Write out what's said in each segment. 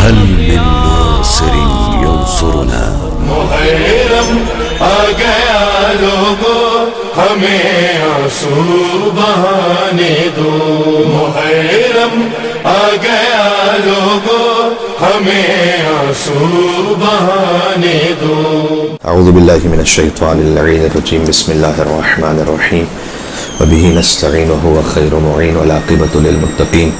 هل من ناصر ينصرنا؟ محرم آ گیا لوگوں ہمیں آنسو بہانے دو، محرم آ گیا لوگوں ہمیں آنسو بہانے دو۔ اعوذ باللہ من الشیطان اللعین الرجیم، بسم اللہ الرحمن الرحیم، وبہ نستعین وهو خیر معین، والعاقبۃ للمتقین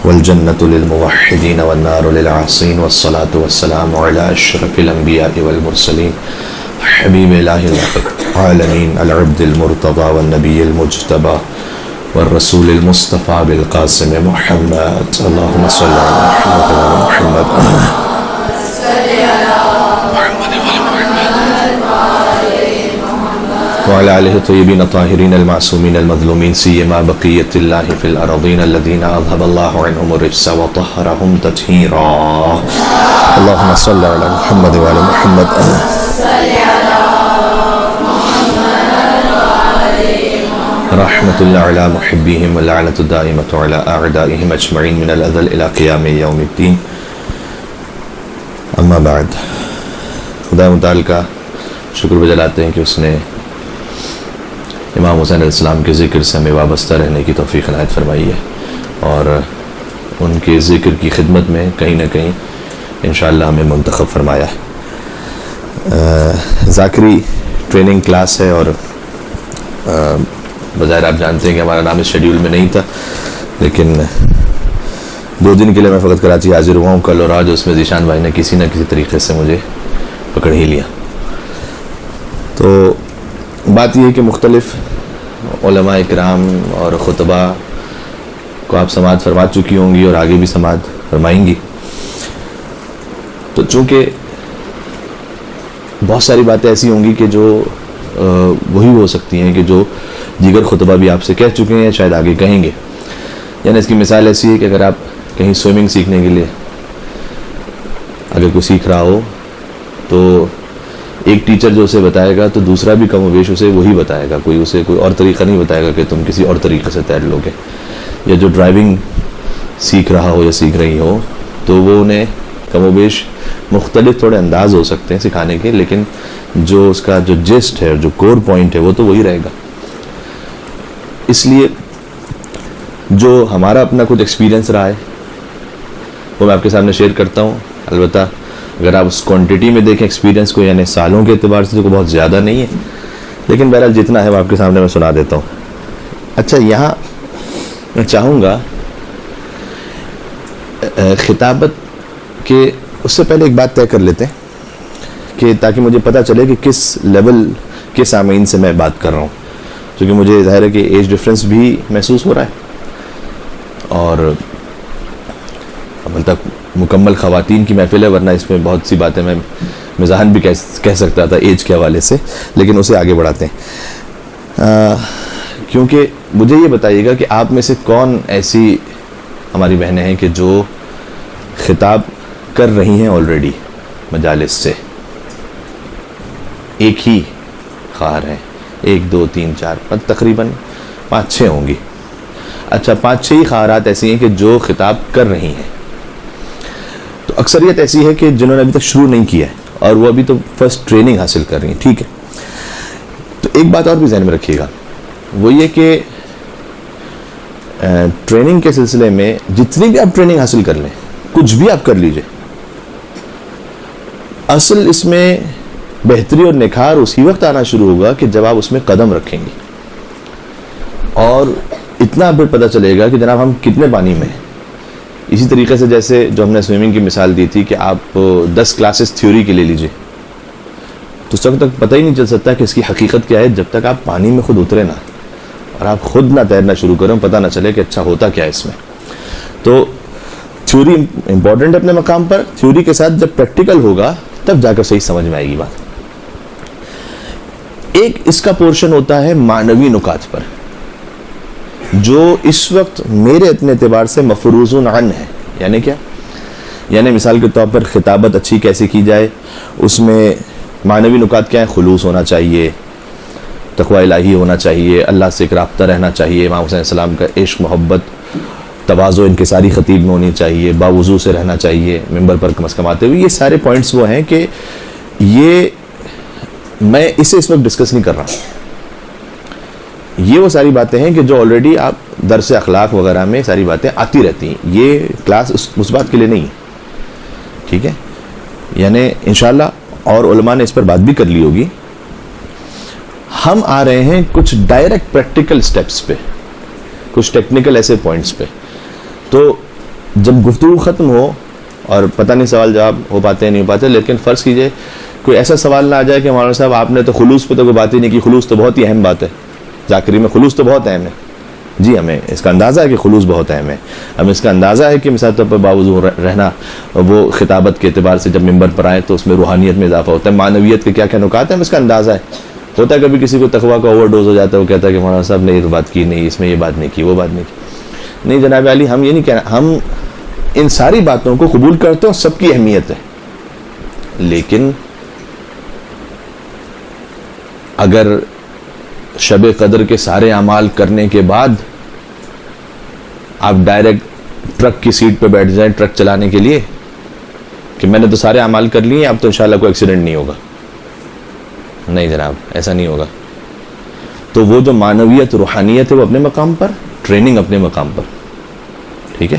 والجنة للموحدین والنار للعاصین، والصلاة والسلام علی اشرف الانبیاء والمرسلین، حبیب الہ العالمین، العبد المرتضی والنبی المجتبی والرسول المصطفى بالقاسم محمد، اللہم صلی علی محمد وعلى آله الطيبين الطاهرين المعصومين المظلومين، سيما بقية الله في الأرضين الذين أذهب الله عنهم الرجس وطهرهم تطهيرا، اللهم صل على محمد وعلى محمد رحمة الله على محبيهم واللعنة الدائمة على أعدائهم أجمعين من الأزل إلى قيام يوم الدين، اما بعد۔ خدا متعال کا شکر بجلاتے ہیں کہ اس نے امام حسین علیہ السلام کے ذکر سے ہمیں وابستہ رہنے کی توفیق عنایت فرمائی ہے، اور ان کے ذکر کی خدمت میں کہیں نہ کہیں انشاءاللہ ہمیں منتخب فرمایا ہے۔ ذاکری ٹریننگ کلاس ہے، اور بظاہر آپ جانتے ہیں کہ ہمارا نام اس شیڈیول میں نہیں تھا، لیکن 2 دن کے لیے میں فقط کراچی حاضر ہوا ہوں، کل اور آج اس میں ذیشان بھائی نے کسی نہ کسی طریقے سے مجھے پکڑ ہی لیا۔ تو بات یہ ہے کہ مختلف علماء اکرام اور خطبہ کو آپ سماعت فرما چکی ہوں گی اور آگے بھی سماعت فرمائیں گی، تو چونکہ بہت ساری باتیں ایسی ہوں گی کہ جو وہی ہو سکتی ہیں کہ جو دیگر خطبہ بھی آپ سے کہہ چکے ہیں یا شاید آگے کہیں گے۔ یعنی اس کی مثال ایسی ہے کہ اگر آپ کہیں سوئمنگ سیکھنے کے لیے اگر کوئی سیکھ رہا ہو تو ایک ٹیچر جو اسے بتائے گا تو دوسرا بھی کم و بیش اسے وہی بتائے گا، کوئی اسے کوئی اور طریقہ نہیں بتائے گا کہ تم کسی اور طریقے سے تیر لوگے۔ یا جو ڈرائیونگ سیکھ رہا ہو یا سیکھ رہی ہو تو وہ انہیں کم و بیش مختلف تھوڑے انداز ہو سکتے ہیں سکھانے کے، لیکن جو اس کا جو جسٹ ہے، جو کور پوائنٹ ہے، وہ تو وہی رہے گا۔ اس لیے جو ہمارا اپنا کچھ ایکسپیرینس رہا ہے وہ میں آپ کے سامنے شیئر کرتا ہوں۔ البتہ اگر آپ اس کوانٹٹی میں دیکھیں ایکسپیرینس کو، یعنی سالوں کے اعتبار سے تو بہت زیادہ نہیں ہے، لیکن بہرحال جتنا ہے وہ آپ کے سامنے میں سنا دیتا ہوں۔ اچھا، یہاں میں چاہوں گا خطابت کے اس سے پہلے ایک بات طے کر لیتے ہیں کہ تاکہ مجھے پتہ چلے کہ کس لیول کے سامعین سے میں بات کر رہا ہوں، کیونکہ مجھے ظاہر ہے کہ ایج ڈفرینس بھی محسوس ہو رہا ہے، اور اب تک مکمل خواتین کی محفل ہے، ورنہ اس میں بہت سی باتیں میں مزاحن بھی کہہ سکتا تھا ایج کے حوالے سے، لیکن اسے آگے بڑھاتے ہیں۔ کیونکہ مجھے یہ بتائیے گا کہ آپ میں سے کون ایسی ہماری بہنیں ہیں کہ جو خطاب کر رہی ہیں آلریڈی مجالس سے، ایک ہی خواہر ہیں، 1 2 3 4 تقریباً 5 6 ہوں گی۔ اچھا، 5 6 ہی خواہرات ایسی ہیں کہ جو خطاب کر رہی ہیں، تو اکثریت ایسی ہے کہ جنہوں نے ابھی تک شروع نہیں کیا ہے اور وہ ابھی تو فرسٹ ٹریننگ حاصل کر رہی ہیں، ٹھیک ہے۔ تو ایک بات اور بھی ذہن میں رکھیے گا، وہ یہ کہ ٹریننگ کے سلسلے میں جتنی بھی آپ ٹریننگ حاصل کر لیں، کچھ بھی آپ کر لیجئے، اصل اس میں بہتری اور نکھار اسی وقت آنا شروع ہوگا کہ جب آپ اس میں قدم رکھیں گے، اور اتنا پھر پتہ چلے گا کہ جناب ہم کتنے پانی میں ہیں۔ اسی طریقے سے جیسے جو ہم نے سوئمنگ کی مثال دی تھی کہ آپ 10 کلاسز تھیوری کے لے لیجئے، تو اس وقت تک پتہ ہی نہیں چل سکتا کہ اس کی حقیقت کیا ہے جب تک آپ پانی میں خود اترے نہ، اور آپ خود نہ تیرنا شروع کریں، پتہ نہ چلے کہ اچھا ہوتا کیا ہے اس میں۔ تو تھیوری امپورٹنٹ ہے اپنے مقام پر، تھیوری کے ساتھ جب پریکٹیکل ہوگا تب جا کر صحیح سمجھ میں آئے گی بات۔ ایک اس کا پورشن ہوتا ہے معنوی نکات پر، جو اس وقت میرے اتنے اعتبار سے مفروض عن ہے۔ یعنی کیا؟ یعنی مثال کے طور پر خطابت اچھی کیسے کی جائے، اس میں معنوی نکات کیا ہیں؟ خلوص ہونا چاہیے، تقوی الہی ہونا چاہیے، اللہ سے ایک رابطہ رہنا چاہیے، امام حسین علیہ السلام کا عشق، محبت، تواضع انکساری خطیب میں ہونی چاہیے، باوضو سے رہنا چاہیے ممبر پر کم از کم آتے ہوئے. یہ سارے پوائنٹس وہ ہیں کہ یہ میں اسے اس وقت ڈسکس نہیں کر رہا. یہ وہ ساری باتیں ہیں کہ جو آلریڈی آپ درس اخلاق وغیرہ میں ساری باتیں آتی رہتی ہیں. یہ کلاس اس بات کے لیے نہیں ہے. ٹھیک ہے، یعنی انشاءاللہ اور علماء نے اس پر بات بھی کر لی ہوگی. ہم آ رہے ہیں کچھ ڈائریکٹ پریکٹیکل سٹیپس پہ، کچھ ٹیکنیکل ایسے پوائنٹس پہ. تو جب گفتگو ختم ہو اور پتہ نہیں سوال جواب ہو پاتے ہیں نہیں ہو پاتے، لیکن فرض کیجئے کوئی ایسا سوال نہ آ جائے کہ مولانا صاحب آپ نے تو خلوص پہ تو کوئی بات ہی نہیں کی. خلوص تو بہت ہی اہم بات ہے، ذاکری میں خلوص تو بہت اہم ہے. جی ہمیں اس کا اندازہ ہے کہ خلوص بہت اہم ہے. ہمیں اس کا اندازہ ہے کہ مثال طور پر باوضو رہنا، وہ خطابت کے اعتبار سے جب ممبر پر آئے تو اس میں روحانیت میں اضافہ ہوتا ہے، معنویت کے کیا کیا نکات ہیں ہمیں اس کا اندازہ ہے. ہوتا ہے کبھی کسی کو تقویٰ کا اوور ڈوز ہو جاتا ہے، وہ کہتا ہے کہ مولانا صاحب نے یہ تو بات کی نہیں، اس میں یہ بات نہیں کی، وہ بات نہیں کی. نہیں جناب علی، ہم یہ نہیں کہنا، ہم ان ساری باتوں کو قبول کرتے ہیں، سب کی اہمیت ہے. لیکن اگر شب قدر کے سارے اعمال کرنے کے بعد آپ ڈائریکٹ ٹرک کی سیٹ پہ بیٹھ جائیں ٹرک چلانے کے لیے کہ میں نے تو سارے اعمال کر لیے، اب تو انشاءاللہ کوئی ایکسیڈنٹ نہیں ہوگا، نہیں جناب ایسا نہیں ہوگا. تو وہ جو معنویت روحانیت ہے وہ اپنے مقام پر، ٹریننگ اپنے مقام پر. ٹھیک ہے،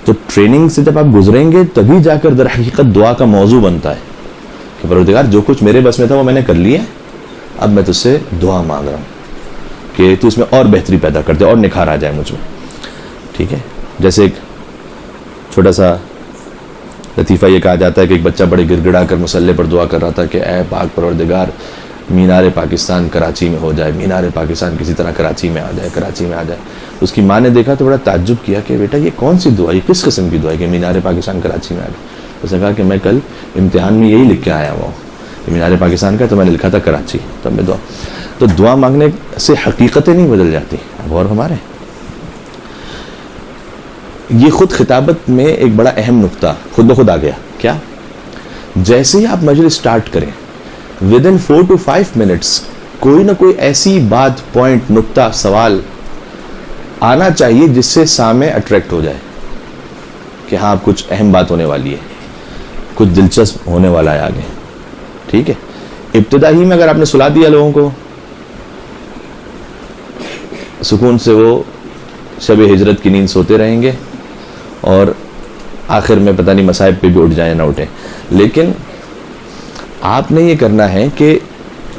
تو ٹریننگ سے جب آپ گزریں گے تبھی جا کر در حقیقت دعا کا موضوع بنتا ہے کہ پروردگار جو کچھ میرے بس میں تھا وہ میں نے کر لیا، اب میں تجھ سے دعا مانگ رہا ہوں کہ تو اس میں اور بہتری پیدا کر دے اور نکھار آ جائے مجھ میں. ٹھیک ہے، جیسے ایک چھوٹا سا لطیفہ یہ کہا جاتا ہے کہ ایک بچہ بڑے گڑ گڑا کر مصلی پر دعا کر رہا تھا کہ اے پاک پروردگار مینار پاکستان کراچی میں ہو جائے، مینار پاکستان کسی طرح کراچی میں آ جائے، کراچی میں آ جائے. اس کی ماں نے دیکھا تو بڑا تعجب کیا کہ بیٹا یہ کون سی دعا، یہ کس قسم کی دعا ہے کہ مینار پاکستان کراچی میں آ جائے. اس نے کہا کہ میں کل امتحان میں یہی لکھ کے آیا ہوا ہوں کہ مینار پاکستان کا، تو میں نے لکھا تھا کراچی. تب میں دعا، تو دعا مانگنے سے حقیقتیں نہیں بدل جاتی. غور ہمارے یہ خود خطابت میں ایک بڑا اہم نقطہ خود بخود آ گیا. کیا؟ جیسے ہی آپ مجلس سٹارٹ کریں within 4 to 5 minutes کوئی نہ کوئی ایسی بات، پوائنٹ، نقطہ، سوال آنا چاہیے جس سے سامع اٹریکٹ ہو جائے کہ ہاں کچھ اہم بات ہونے والی ہے، کچھ دلچسپ ہونے والا ہے آگے. ٹھیک ہے، ابتدا ہی میں اگر آپ نے سلا دیا لوگوں کو، سکون سے وہ شب ہجرت کی نیند سوتے رہیں گے اور آخر میں پتہ نہیں مصائب پہ بھی اٹھ جائیں نہ اٹھیں. لیکن آپ نے یہ کرنا ہے کہ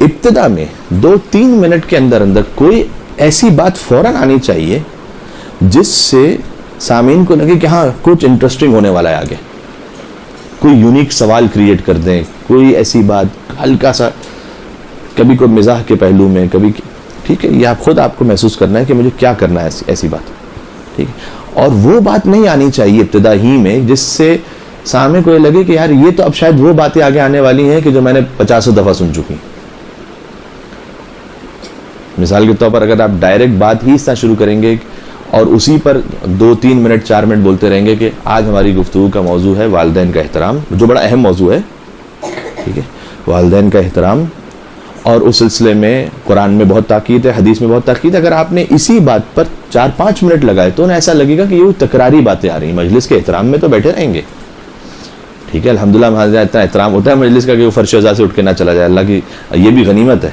ابتدا میں 2-3 منٹ کے اندر کوئی ایسی بات فوراً آنی چاہیے جس سے سامعین کو لگے کہ ہاں کچھ انٹرسٹنگ ہونے والا ہے آگے. کوئی یونیک سوال کریٹ کر دیں، کوئی ایسی بات ہلکا سا، کبھی کوئی مزاح کے پہلو میں، کبھی. ٹھیک ہے، یہ آپ خود آپ کو محسوس کرنا ہے کہ مجھے کیا کرنا ہے ایسی بات. ٹھیک ہے، اور وہ بات نہیں آنی چاہیے ابتدا ہی میں جس سے سامنے کو یہ لگے کہ یار یہ تو اب شاید وہ باتیں آگے آنے والی ہیں کہ جو میں نے 50 دفعہ سن چکی. مثال کے طور پر اگر آپ ڈائریکٹ بات ہی اس طرح شروع کریں گے اور اسی پر 2-3 منٹ 4 منٹ بولتے رہیں گے کہ آج ہماری گفتگو کا موضوع ہے والدین کا احترام، جو بڑا اہم موضوع ہے. ٹھیک ہے، والدین کا احترام، اور اس سلسلے میں قرآن میں بہت تاکید ہے، حدیث میں بہت تاکید ہے. اگر آپ نے اسی بات پر 4-5 منٹ لگائے تو انہیں ایسا لگے گا کہ یہ تکراری باتیں آ رہی ہیں. مجلس کے احترام میں تو بیٹھے رہیں گے. ٹھیک ہے، الحمدللہ ہمارے یہاں اتنا احترام ہوتا ہے مجلس کا کہ وہ فرش ازا سے اٹھ کے نہ چلا جائے. اللہ کی یہ بھی غنیمت ہے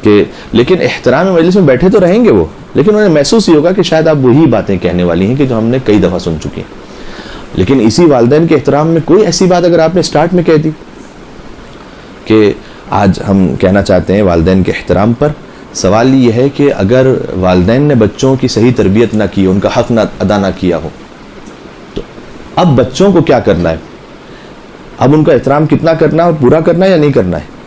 کہ لیکن احترام مجلس میں بیٹھے تو رہیں گے وہ، لیکن انہیں محسوس ہی ہوگا کہ شاید آپ وہی باتیں کہنے والی ہیں کہ جو ہم نے کئی دفعہ سن چکی ہیں. لیکن اسی والدین کے احترام میں کوئی ایسی بات اگر آپ نے سٹارٹ میں کہہ دی کہ آج ہم کہنا چاہتے ہیں والدین کے احترام پر، سوال یہ ہے کہ اگر والدین نے بچوں کی صحیح تربیت نہ کی، ان کا حق نہ ادا نہ کیا ہو، تو اب بچوں کو کیا کرنا ہے؟ اب ان کا احترام کتنا کرنا ہے اور پورا کرنا ہے یا نہیں کرنا ہے؟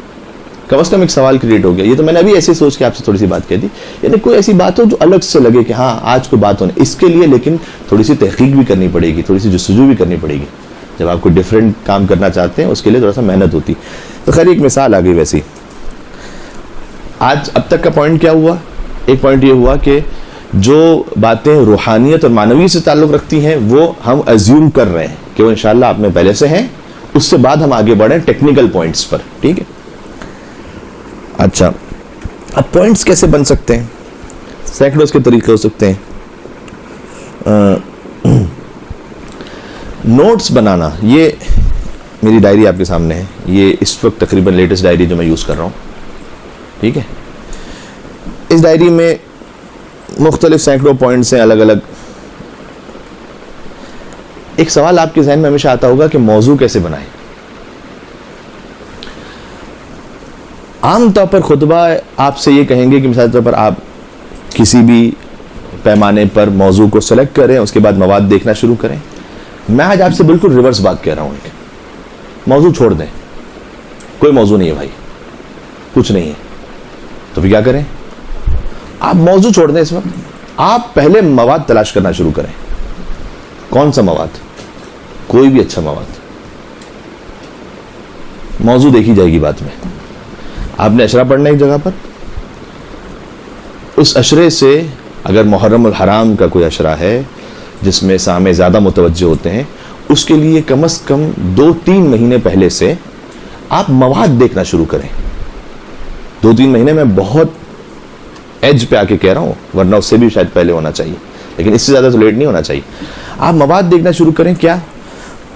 کم از کم ایک سوال کریٹ ہو گیا. یہ تو میں نے ابھی ایسے سوچ کے آپ سے تھوڑی سی بات کہہ دی. یعنی کوئی ایسی بات ہو جو الگ سے لگے کہ ہاں آج کوئی بات ہونے، اس کے لیے لیکن تھوڑی سی تحقیق بھی کرنی پڑے گی، تھوڑی سی جستجو بھی کرنی پڑے گی. جب آپ کو ڈفرینٹ کام کرنا چاہتے ہیں اس کے لیے تھوڑا سا محنت ہوتی. تو خیر ایک مثال آ گئی ویسی. آج اب تک کا پوائنٹ کیا ہوا؟ ایک پوائنٹ یہ ہوا کہ جو باتیں روحانیت اور معنوی سے تعلق رکھتی ہیں وہ ہم ایزیوم کر رہے ہیں کہ وہ انشاءاللہ آپ میں پہلے سے ہیں. اس سے بعد ہم آگے بڑھیں ٹیکنیکل پوائنٹس پر. ٹھیک ہے، اچھا اب پوائنٹس کیسے بن سکتے ہیں؟ سینکڑوں کے طریقے ہو سکتے ہیں. نوٹس بنانا، یہ میری ڈائری آپ کے سامنے ہے، یہ اس وقت تقریباً لیٹسٹ ڈائری جو میں یوز کر رہا ہوں، ٹھیک ہے. اس ڈائری میں مختلف سینکڑوں پوائنٹس ہیں الگ الگ. ایک سوال آپ کے ذہن میں ہمیشہ آتا ہوگا کہ موضوع کیسے بنائیں. عام طور پر خطبہ آپ سے یہ کہیں گے کہ مثال طور پر آپ کسی بھی پیمانے پر موضوع کو سلیکٹ کریں، اس کے بعد مواد دیکھنا شروع کریں. میں آج آپ سے بالکل ریورس بات کہہ رہا ہوں. موضوع چھوڑ دیں، کوئی موضوع نہیں ہے بھائی، کچھ نہیں ہے، تو پھر کیا کریں؟ آپ موضوع چھوڑ دیں. اس وقت آپ پہلے مواد تلاش کرنا شروع کریں. کون سا مواد؟ کوئی بھی اچھا مواد. موضوع دیکھی جائے گی بعد میں. آپ نے اشرا پڑھنا ایک جگہ پر، اس اشرے سے اگر محرم الحرام کا کوئی اشرا ہے جس میں سامع زیادہ متوجہ ہوتے ہیں، اس کے لیے کم از کم 2-3 مہینے پہلے سے آپ مواد دیکھنا شروع کریں. 2-3 مہینے میں بہت ایج پہ آ کے کہہ رہا ہوں، ورنہ اس سے بھی شاید پہلے ہونا چاہیے، لیکن اس سے زیادہ تو لیٹ نہیں ہونا چاہیے. آپ مواد دیکھنا شروع کریں. کیا؟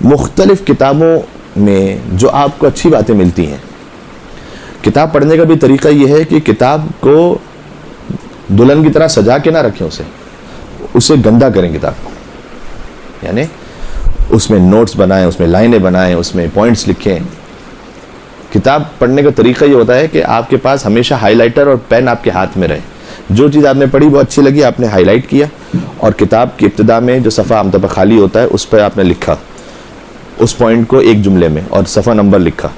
مختلف کتابوں میں جو آپ کو اچھی باتیں ملتی ہیں. کتاب پڑھنے کا بھی طریقہ یہ ہے کہ کتاب کو دلہن کی طرح سجا کے نہ رکھیں، اسے گندا کریں کتاب کو. یعنی اس میں نوٹس بنائیں، اس میں لائنیں بنائیں، اس میں پوائنٹس لکھیں. کتاب پڑھنے کا طریقہ یہ ہوتا ہے کہ آپ کے پاس ہمیشہ ہائی لائٹر اور پین آپ کے ہاتھ میں رہے. جو چیز آپ نے پڑھی بہت اچھی لگی، آپ نے ہائی لائٹ کیا، اور کتاب کی ابتدا میں جو صفحہ عام طور پر خالی ہوتا ہے اس پہ آپ نے لکھا اس پوائنٹ کو ایک جملے میں، اور صفحہ نمبر لکھا.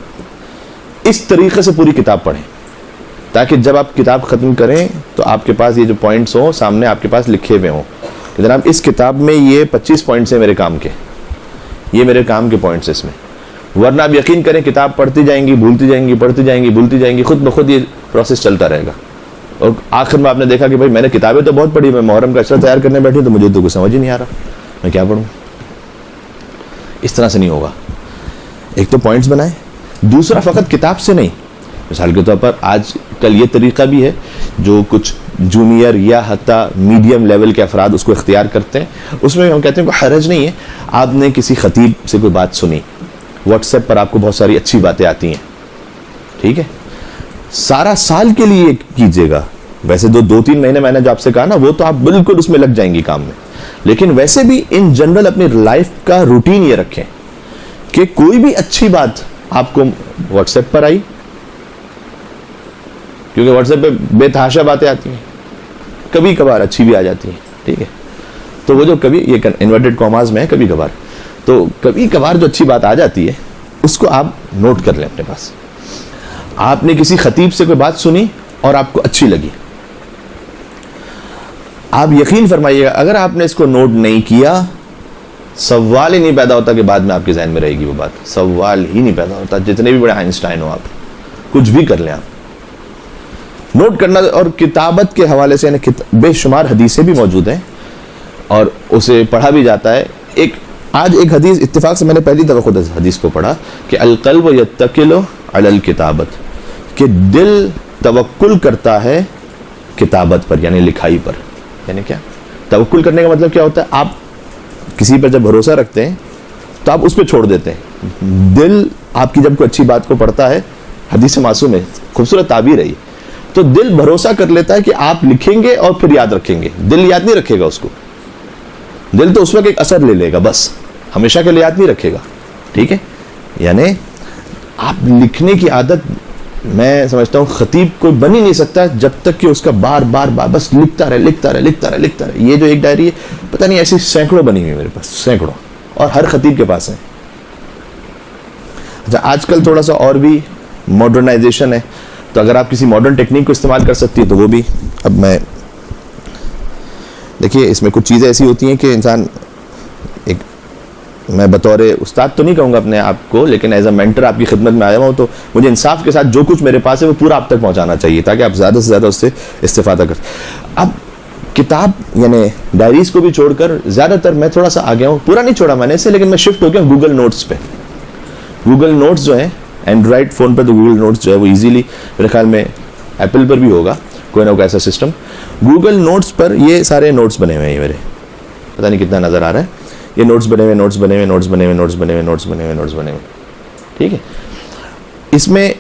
اس طریقے سے پوری کتاب پڑھیں تاکہ جب آپ کتاب ختم کریں تو آپ کے پاس یہ جو پوائنٹس ہوں سامنے آپ کے پاس لکھے ہوئے ہوں کہ جناب اس کتاب میں یہ 25 پوائنٹس ہیں میرے کام کے، یہ میرے کام کے پوائنٹس اس میں. ورنہ آپ یقین کریں کتاب پڑھتی جائیں گی، بھولتی جائیں گی، پڑھتی جائیں گی، بھولتی جائیں گی، خود بخود یہ پروسیس چلتا رہے گا. اور آخر میں آپ نے دیکھا کہ بھائی میں نے کتابیں تو بہت پڑھی، میں محرم کا اشرا تیار کرنے بیٹھی تو مجھے تو کچھ سمجھ ہی نہیں آ رہا، میں کیا پڑھوں. اس طرح سے نہیں ہوگا. ایک تو پوائنٹس بنائیں. دوسرا فقط کتاب سے نہیں. مثال کے طور پر آج کل یہ طریقہ بھی ہے جو کچھ جونیئر یا حتیٰ میڈیم لیول کے افراد اس کو اختیار کرتے ہیں. اس میں ہم کہتے ہیں کوئی حرج نہیں ہے. آپ نے کسی خطیب سے کوئی بات سنی، واٹس ایپ پر آپ کو بہت ساری اچھی باتیں آتی ہیں، ٹھیک ہے، سارا سال کے لیے کیجیے گا. ویسے 2-3 مہینے میں نے جو آپ سے کہا نا، وہ تو آپ بالکل اس میں لگ جائیں گی کام میں. لیکن ویسے بھی ان جنرل اپنی لائف کا روٹین یہ رکھیں کہ کوئی بھی اچھی بات آپ کو واٹس ایپ پر آئی، کیونکہ واٹس ایپ پہ بے تحاشا باتیں آتی ہیں، کبھی کبھار اچھی بھی آ جاتی ہیں، ٹھیک ہے. تو وہ جو کبھی، یہ انورٹڈ کاماز میں ہے کبھی کبھار، تو کبھی کبھار جو اچھی بات آ جاتی ہے اس کو آپ نوٹ کر لیں اپنے پاس. آپ نے کسی خطیب سے کوئی بات سنی اور آپ کو اچھی لگی، آپ یقین فرمائیے گا اگر آپ نے اس کو نوٹ نہیں کیا، سوال ہی نہیں پیدا ہوتا کہ بعد میں آپ کے ذہن میں رہے گی وہ بات. سوال ہی نہیں پیدا ہوتا. جتنے بھی بڑے آئنسٹائن ہو، آپ کچھ بھی کر لیں، آپ نوٹ کرنا. اور کتابت کے حوالے سے بے شمار حدیثیں بھی موجود ہیں اور اسے پڑھا بھی جاتا ہے. آج ایک حدیث اتفاق سے میں نے پہلی دفعہ خود حدیث کو پڑھا کہ القلب یتکل علی الکتابت، کہ دل توکل کرتا ہے کتابت پر، یعنی لکھائی پر. یعنی کیا توکل کرنے کا مطلب کیا ہوتا ہے؟ آپ کسی پر جب بھروسہ رکھتے ہیں تو آپ اس پہ چھوڑ دیتے ہیں. دل آپ کی جب کوئی اچھی بات کو پڑھتا ہے، حدیث معصوم ہے، خوبصورت تعبیر ہے یہ، تو دل بھروسہ کر لیتا ہے کہ آپ لکھیں گے اور پھر یاد رکھیں گے. دل یاد نہیں رکھے گا اس کو، دل تو اس وقت ایک اثر لے لے گا، بس ہمیشہ کے لیے یاد نہیں رکھے گا، ٹھیک ہے. یعنی آپ لکھنے کی عادت، میں سمجھتا ہوں خطیب کوئی بن ہی نہیں سکتا جب تک کہ اس کا بار بار بس لکھتا رہے لکھتا رہے لکھتا رہے لکھتا رہے. یہ جو ایک ڈائری ہے، پتہ نہیں ایسی سینکڑوں بنی ہوئی میرے پاس، سینکڑوں، اور ہر خطیب کے پاس ہے. اچھا، آج کل تھوڑا سا اور بھی ماڈرنائزیشن ہے، تو اگر آپ کسی ماڈرن ٹیکنیک کو استعمال کر سکتی ہے تو وہ بھی. اب میں دیکھیے اس میں کچھ چیزیں ایسی ہوتی ہیں کہ انسان، میں بطور استاد تو نہیں کہوں گا اپنے آپ کو، لیکن ایز اے مینٹر آپ کی خدمت میں آیا ہوں، تو مجھے انصاف کے ساتھ جو کچھ میرے پاس ہے وہ پورا آپ تک پہنچانا چاہیے تاکہ آپ زیادہ سے زیادہ اس سے استفادہ کر. اب کتاب یعنی ڈائریز کو بھی چھوڑ کر زیادہ تر میں تھوڑا سا آ گیا ہوں، پورا نہیں چھوڑا میں نے اسے، لیکن میں شفٹ ہو گیا گوگل نوٹس پہ. گوگل نوٹس جو ہیں اینڈرائڈ فون پہ، تو گوگل نوٹس جو ہے وہ ایزیلی، میرے خیال میں ایپل پر بھی ہوگا کوئی نہ کوئی ایسا سسٹم. گوگل نوٹس پر یہ سارے نوٹس بنے ہوئے ہیں میرے، پتہ نہیں کتنا نظر آ رہا ہے. یہ نوٹس بنے ہوئے نوٹس بنے ہوئے نوٹس بنے ہوئے نوٹس بنے ہوئے نوٹس بنے ہوئے نوٹس بنے ہوئے. ٹھیک ہے, اس میں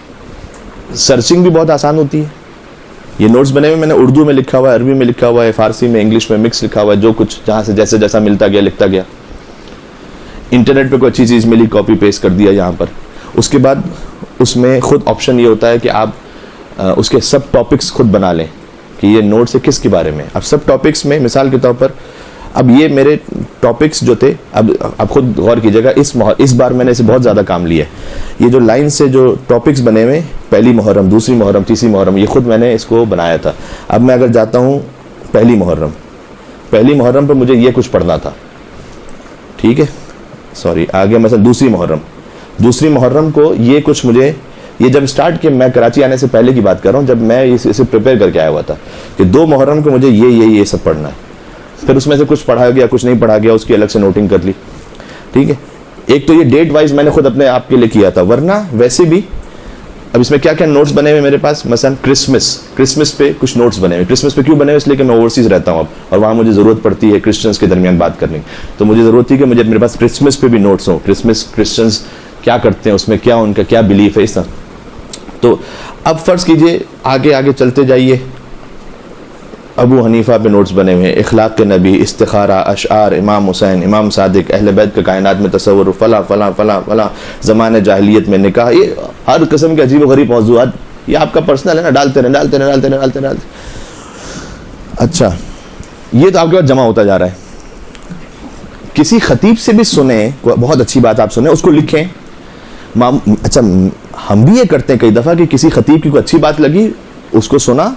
سرچنگ بھی بہت آسان ہوتی ہے. یہ نوٹس بنے ہوئے میں نے اردو میں لکھا ہوا ہے, عربی میں لکھا ہوا ہے, فارسی میں, انگلش میں مکس لکھا ہوا ہے, جو کچھ جہاں سے جیسے جیسا ملتا گیا لکھتا گیا. انٹرنیٹ پہ کوئی اچھی چیز ملی, کاپی پیسٹ کر دیا یہاں پر. اس کے بعد اس میں خود آپشن یہ ہوتا ہے کہ آپ اس کے سب ٹاپکس خود بنا لیں کہ یہ نوٹس ہے کس کے بارے میں. اب سب ٹاپکس میں مثال کے طور پر اب یہ میرے ٹاپکس جو تھے, اب خود غور کیجیے گا, اس بار میں نے اسے بہت زیادہ کام لیا ہے. یہ جو لائن سے جو ٹاپکس بنے ہوئے, پہلی محرم, دوسری محرم, تیسری محرم, یہ خود میں نے اس کو بنایا تھا. اب میں اگر جاتا ہوں پہلی محرم پہ مجھے یہ کچھ پڑھنا تھا. ٹھیک ہے, سوری آگے مثلا دوسری محرم کو یہ کچھ مجھے, یہ جب سٹارٹ کیا, میں کراچی آنے سے پہلے کی بات کر رہا ہوں, جب میں اسے پریپیئر کر کے آیا ہوا تھا کہ 2 محرم کو مجھے یہ سب پڑھنا ہے. پھر اس میں سے کچھ پڑھا گیا, کچھ نہیں پڑھا گیا, اس کی الگ سے نوٹنگ کر لی. ٹھیک ہے, ایک تو یہ ڈیٹ وائز میں نے خود اپنے آپ کے لیے کیا تھا, ورنہ ویسے بھی اب اس میں کیا کیا نوٹس بنے ہوئے میرے پاس. مثلا کرسمس پہ کچھ نوٹس بنے ہوئے. کرسمس پہ کیوں بنے ہوئے, اس لیے کہ میں اوورسیز رہتا ہوں اب, اور وہاں مجھے ضرورت پڑتی ہے کرسچنس کے درمیان بات کرنے کی. تو مجھے ضرورت تھی کہ میرے پاس کرسمس پہ بھی نوٹس ہوں, کرسچنس کیا کرتے ہیں, اس میں کیا ان کا کیا بلیف ہے, اس طرح. تو اب فرض کیجئے آگے چلتے جائیے, ابو حنیفہ پہ نوٹس بنے ہوئے ہیں, اخلاق کے نبی, استخارہ, اشعار, امام حسین, امام صادق, اہل بیت کا کائنات میں تصور, فلاں فلاں فلاں فلاں, زمانے جاہلیت میں نکاح, یہ ہر قسم کے عجیب و غریب موضوعات. یہ آپ کا پرسنل ہے نا, ڈالتے رہے. اچھا, یہ تو آپ کے پاس جمع ہوتا جا رہا ہے. کسی خطیب سے بھی سنیں, بہت اچھی بات آپ سنیں, اس کو لکھیں. اچھا, ہم بھی یہ کرتے ہیں کئی دفعہ کہ کسی خطیب کی کوئی اچھی بات لگی, اس کو سنا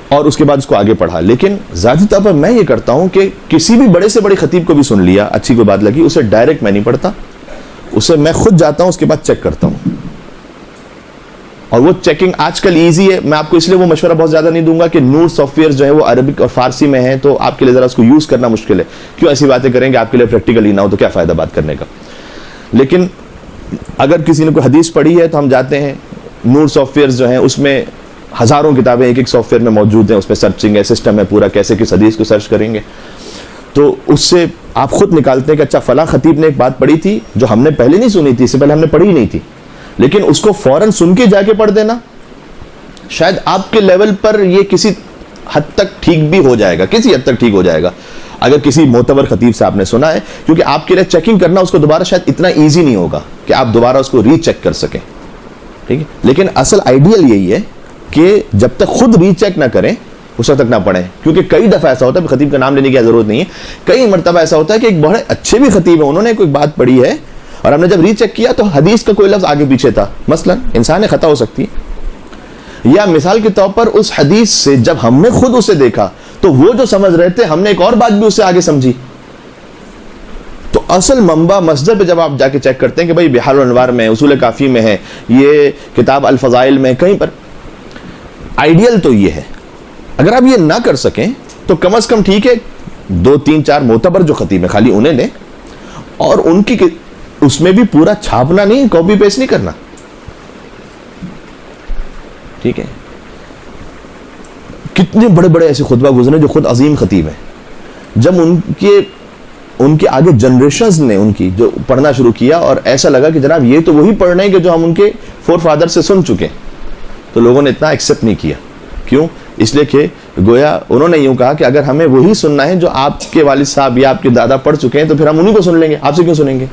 اور اس کے بعد اس کو آگے پڑھا. لیکن ذاتی طور پر میں یہ کرتا ہوں کہ کسی بھی بڑے سے بڑے خطیب کو بھی سن لیا, اچھی کوئی بات لگی, اسے ڈائریکٹ میں نہیں پڑھتا, اسے میں خود جاتا ہوں, اس کے بعد چیک کرتا ہوں. اور وہ چیکنگ آج کل ایزی ہے. میں آپ کو اس لیے وہ مشورہ بہت زیادہ نہیں دوں گا کہ نور سافٹ ویئر جو ہے وہ عربک اور فارسی میں ہیں, تو آپ کے لیے ذرا اس کو یوز کرنا مشکل ہے. کیوں ایسی باتیں کریں گے, آپ کے لیے پریکٹیکلی نہ ہو تو کیا فائدہ بات کرنے کا. لیکن اگر کسی نے کوئی حدیث پڑھی ہے تو ہم جاتے ہیں, نور سافٹ ویئر جو ہیں اس میں ہزاروں کتابیں ایک سافٹ ویئر میں موجود ہیں, اس میں سرچنگ ہے, سسٹم ہے پورا, کیسے کس حدیث کو سرچ کریں گے. تو اس سے آپ خود نکالتے ہیں کہ اچھا فلاں خطیب نے ایک بات پڑھی تھی جو ہم نے پہلے نہیں سنی تھی, اس سے پہلے ہم نے پڑھی ہی نہیں تھی, لیکن اس کو فوراً سن کے جا کے پڑھ دینا, شاید آپ کے لیول پر یہ کسی حد تک ٹھیک بھی ہو جائے گا, کسی حد تک ٹھیک ہو جائے گا اگر کسی معتبر خطیب سے آپ نے سنا ہے. کیونکہ آپ کے لیے چیکنگ کرنا اس کو دوبارہ شاید اتنا ایزی نہیں ہوگا کہ آپ دوبارہ اس کو ری چیک کر سکیں. ٹھیک ہے, لیکن اصل آئیڈیل یہی ہے کہ جب تک خود ری چیک نہ کریں اس وقت تک نہ پڑھیں. کیونکہ کئی دفعہ ایسا ہوتا ہے, خطیب کا نام لینے کی ضرورت نہیں ہے, کئی مرتبہ ایسا ہوتا ہے کہ ایک بڑے اچھے بھی خطیب ہیں, انہوں نے کوئی بات پڑھی ہے اور ہم نے جب ری چیک کیا تو حدیث کا کوئی لفظ آگے پیچھے تھا. مثلا انسان خطا ہو سکتی ہے, یا مثال کے طور پر اس حدیث سے جب ہم نے خود اسے دیکھا تو وہ جو سمجھ رہے تھے, ہم نے ایک اور بات بھی اس سے آگے سمجھی. تو اصل منبع مصدر پہ جب آپ جا کے چیک کرتے ہیں کہ بھائی بحار الانوار میں, اصول کافی میں ہے, یہ کتاب الفضائل میں, کہیں پر, آئیڈیل تو یہ ہے. اگر آپ یہ نہ کر سکیں تو کم از کم ٹھیک ہے 2 3 4 معتبر جو خطیب ہیں خالی انہیں لیں, اور ان کی اس میں بھی پورا چھاپنا نہیں, کاپی پیسٹ نہیں کرنا. ٹھیک ہے, کتنے بڑے بڑے ایسے خطبہ گزرے جو خود عظیم خطیب ہیں, جب ان کے آگے جنریشنز نے ان کی جو پڑھنا شروع کیا اور ایسا لگا کہ جناب یہ تو وہی پڑھ رہے ہیں کہ جو ہم ان کے فور فادر سے سن چکے, تو لوگوں نے اتنا ایکسیپٹ نہیں کیا. کیوں؟ اس لیے کہ گویا انہوں نے یوں کہا کہ اگر ہمیں وہی سننا ہے جو آپ کے والد صاحب یا آپ کے دادا پڑھ چکے ہیں تو پھر ہم انہیں کو سن لیں گے, آپ سے کیوں سنیں گے.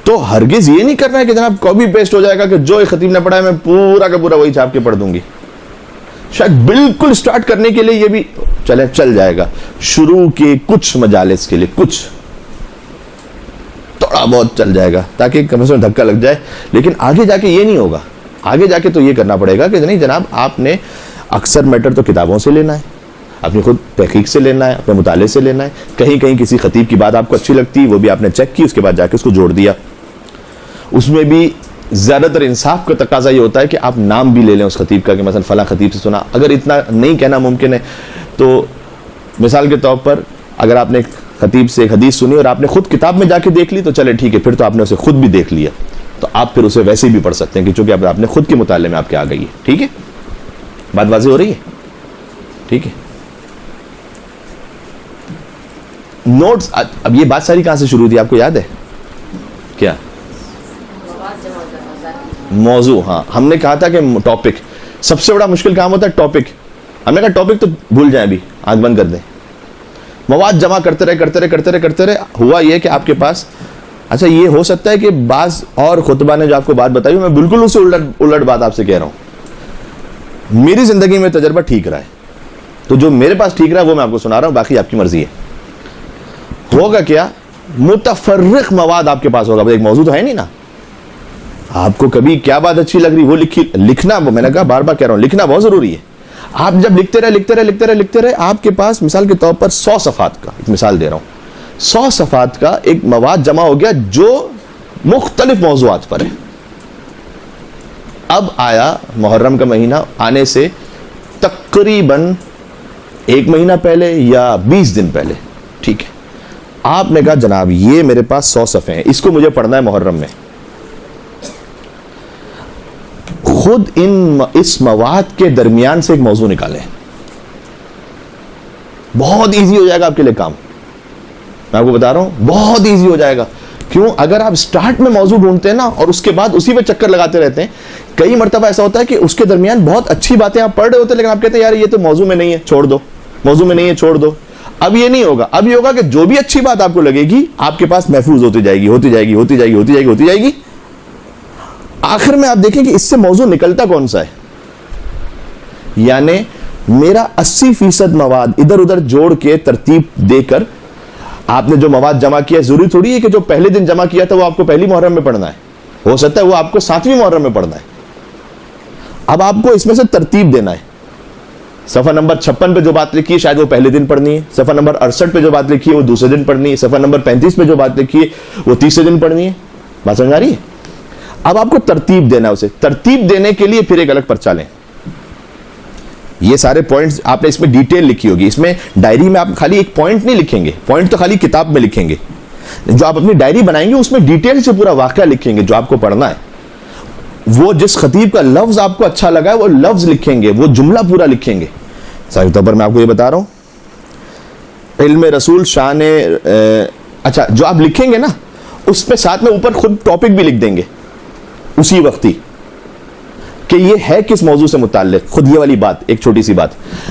تو ہرگز یہ نہیں کرنا ہے کہ جناب کاپی پیسٹ ہو جائے گا کہ جو ایک خطیب نے پڑھا ہے میں پورا کا پورا وہی چھاپ کے پڑھ دوں گی. شاید بالکل سٹارٹ کرنے کے لیے یہ بھی چل جائے گا, شروع کے کچھ مجالس کے لیے کچھ تھوڑا بہت چل جائے گا تاکہ کم سے کم دھکا لگ جائے. لیکن آگے جا کے یہ نہیں ہوگا, آگے جا کے تو یہ کرنا پڑے گا کہ نہیں جناب آپ نے اکثر میٹر تو کتابوں سے لینا ہے, اپنی خود تحقیق سے لینا ہے, اپنے مطالعے سے لینا ہے. کہیں کسی خطیب کی بات آپ کو اچھی لگتی, وہ بھی آپ نے چیک کی, اس کے بعد جا کے اس کو جوڑ دیا. اس میں بھی زیادہ تر انصاف کا تقاضا یہ ہوتا ہے کہ آپ نام بھی لے لیں اس خطیب کا کہ مثلا فلاں خطیب سے سنا. اگر اتنا نہیں کہنا ممکن ہے تو مثال کے طور پر اگر آپ نے خطیب سے ایک حدیث سنی اور آپ نے خود کتاب میں جا کے دیکھ لی تو چلے ٹھیک ہے, پھر تو آپ نے اسے خود بھی دیکھ لیا, تو آپ پھر اسے ویسے بھی پڑھ سکتے ہیں کہ چونکہ آپ نے خود کے مطالعے میں آپ کے آ گئی ہے. ٹھیک ہے, بات واضح ہو رہی ہے. ٹھیک ہے, نوٹس. اب یہ بات ساری کہاں سے شروع ہوئی آپ کو یاد ہے کیا؟ موضوع. ہاں ہم نے کہا تھا کہ ٹاپک سب سے بڑا مشکل کام ہوتا ہے. ٹاپک ہم نے کہا ٹاپک تو بھول جائیں, ابھی آنکھ بند کر دیں. مواد جمع کرتے رہے. ہوا یہ کہ آپ کے پاس, اچھا یہ ہو سکتا ہے کہ بعض اور خطبہ نے جو آپ کو بات بتائی میں بالکل اسے الٹ بات آپ سے کہہ رہا ہوں. میری زندگی میں تجربہ ٹھیک رہا ہے, تو جو میرے پاس ٹھیک رہا ہے وہ میں آپ کو سنا رہا ہوں, باقی آپ کی مرضی ہے. ہوگا کیا, متفرق مواد آپ کے پاس ہوگا. ایک موضوع تو ہے نہیں نا. آپ کو کبھی کیا بات اچھی لگ رہی وہ لکھنا, میں نے کہا بار بار کہہ رہا ہوں, لکھنا بہت ضروری ہے. آپ جب لکھتے رہے آپ کے پاس مثال کے طور پر 100 صفحات کا, ایک مثال دے رہا ہوں, 100 صفحات کا ایک مواد جمع ہو گیا جو مختلف موضوعات پر ہے. اب آیا محرم کا مہینہ آنے سے تقریباً 1 مہینہ پہلے یا 20 دن پہلے, ٹھیک ہے, آپ نے کہا جناب یہ میرے پاس 100 صفحے ہیں, اس کو مجھے پڑھنا ہے محرم میں. خود اس مواد کے درمیان سے ایک موضوع نکالیں, بہت ایزی ہو جائے گا آپ کے لیے کام. میں آپ کو بتا رہا ہوں بہت ایزی ہو جائے گا. کیوں؟ اگر آپ سٹارٹ میں موضوع ڈھونڈتے ہیں نا اور اس کے بعد اسی پہ چکر لگاتے رہتے ہیں, کئی مرتبہ ایسا ہوتا ہے کہ اس کے درمیان بہت اچھی باتیں آپ پڑھ رہے ہوتے ہیں لیکن آپ کہتے ہیں یار یہ تو موضوع میں نہیں ہے, چھوڑ دو, موضوع میں نہیں ہے, چھوڑ دو. اب یہ نہیں ہوگا. اب یہ ہوگا کہ جو بھی اچھی بات آپ کو لگے گی آپ کے پاس محفوظ ہوتی جائے گی. آخر میں آپ دیکھیں کہ اس سے موضوع نکلتا کون سا ہے. یعنی میرا 80% مواد ادھر ادھر جوڑ کے ترتیب دے کر آپ نے جو مواد جمع کیا, ضروری تھوڑی ہے کہ جو پہلے دن جمع کیا تھا وہ آپ کو پہلی محرم میں پڑھنا ہے, ہو سکتا ہے وہ آپ کو 7ویں محرم میں پڑھنا ہے. اب آپ کو اس میں سے ترتیب دینا ہے. صفحہ نمبر 56 پہ جو بات لکھی ہے شاید وہ پہلے دن پڑھنی ہے, صفحہ نمبر 68 پہ جو بات لکھی ہے وہ دوسرے دن پڑھنی ہے, صفحہ نمبر 35 پہ جو بات لکھی ہے وہ تیسرے دن پڑھنی ہے. بات سمجھ آ رہی ہے؟ اب آپ کو ترتیب دینا ہے. اسے ترتیب دینے کے لیے پھر ایک الگ پرچہ لیں. یہ سارے پوائنٹس آپ نے اس میں ڈیٹیل لکھی ہوگی. اس میں ڈائری میں آپ خالی ایک پوائنٹ نہیں لکھیں گے, پوائنٹ تو خالی کتاب میں لکھیں گے. جو آپ اپنی ڈائری بنائیں گے اس میں ڈیٹیل سے پورا واقعہ لکھیں گے جو آپ کو پڑھنا ہے. وہ جس خطیب کا لفظ آپ کو اچھا لگا ہے وہ لفظ لکھیں گے, وہ جملہ پورا لکھیں گے. مثال کے طور پر میں آپ کو یہ بتا رہا ہوں, علم رسول شان, اچھا جو آپ لکھیں گے نا اس پہ ساتھ میں اوپر خود ٹاپک بھی لکھ دیں گے اسی وقت ہی کہ یہ ہے کس موضوع سے متعلق. خود یہ والی بات, ایک چھوٹی سی بات,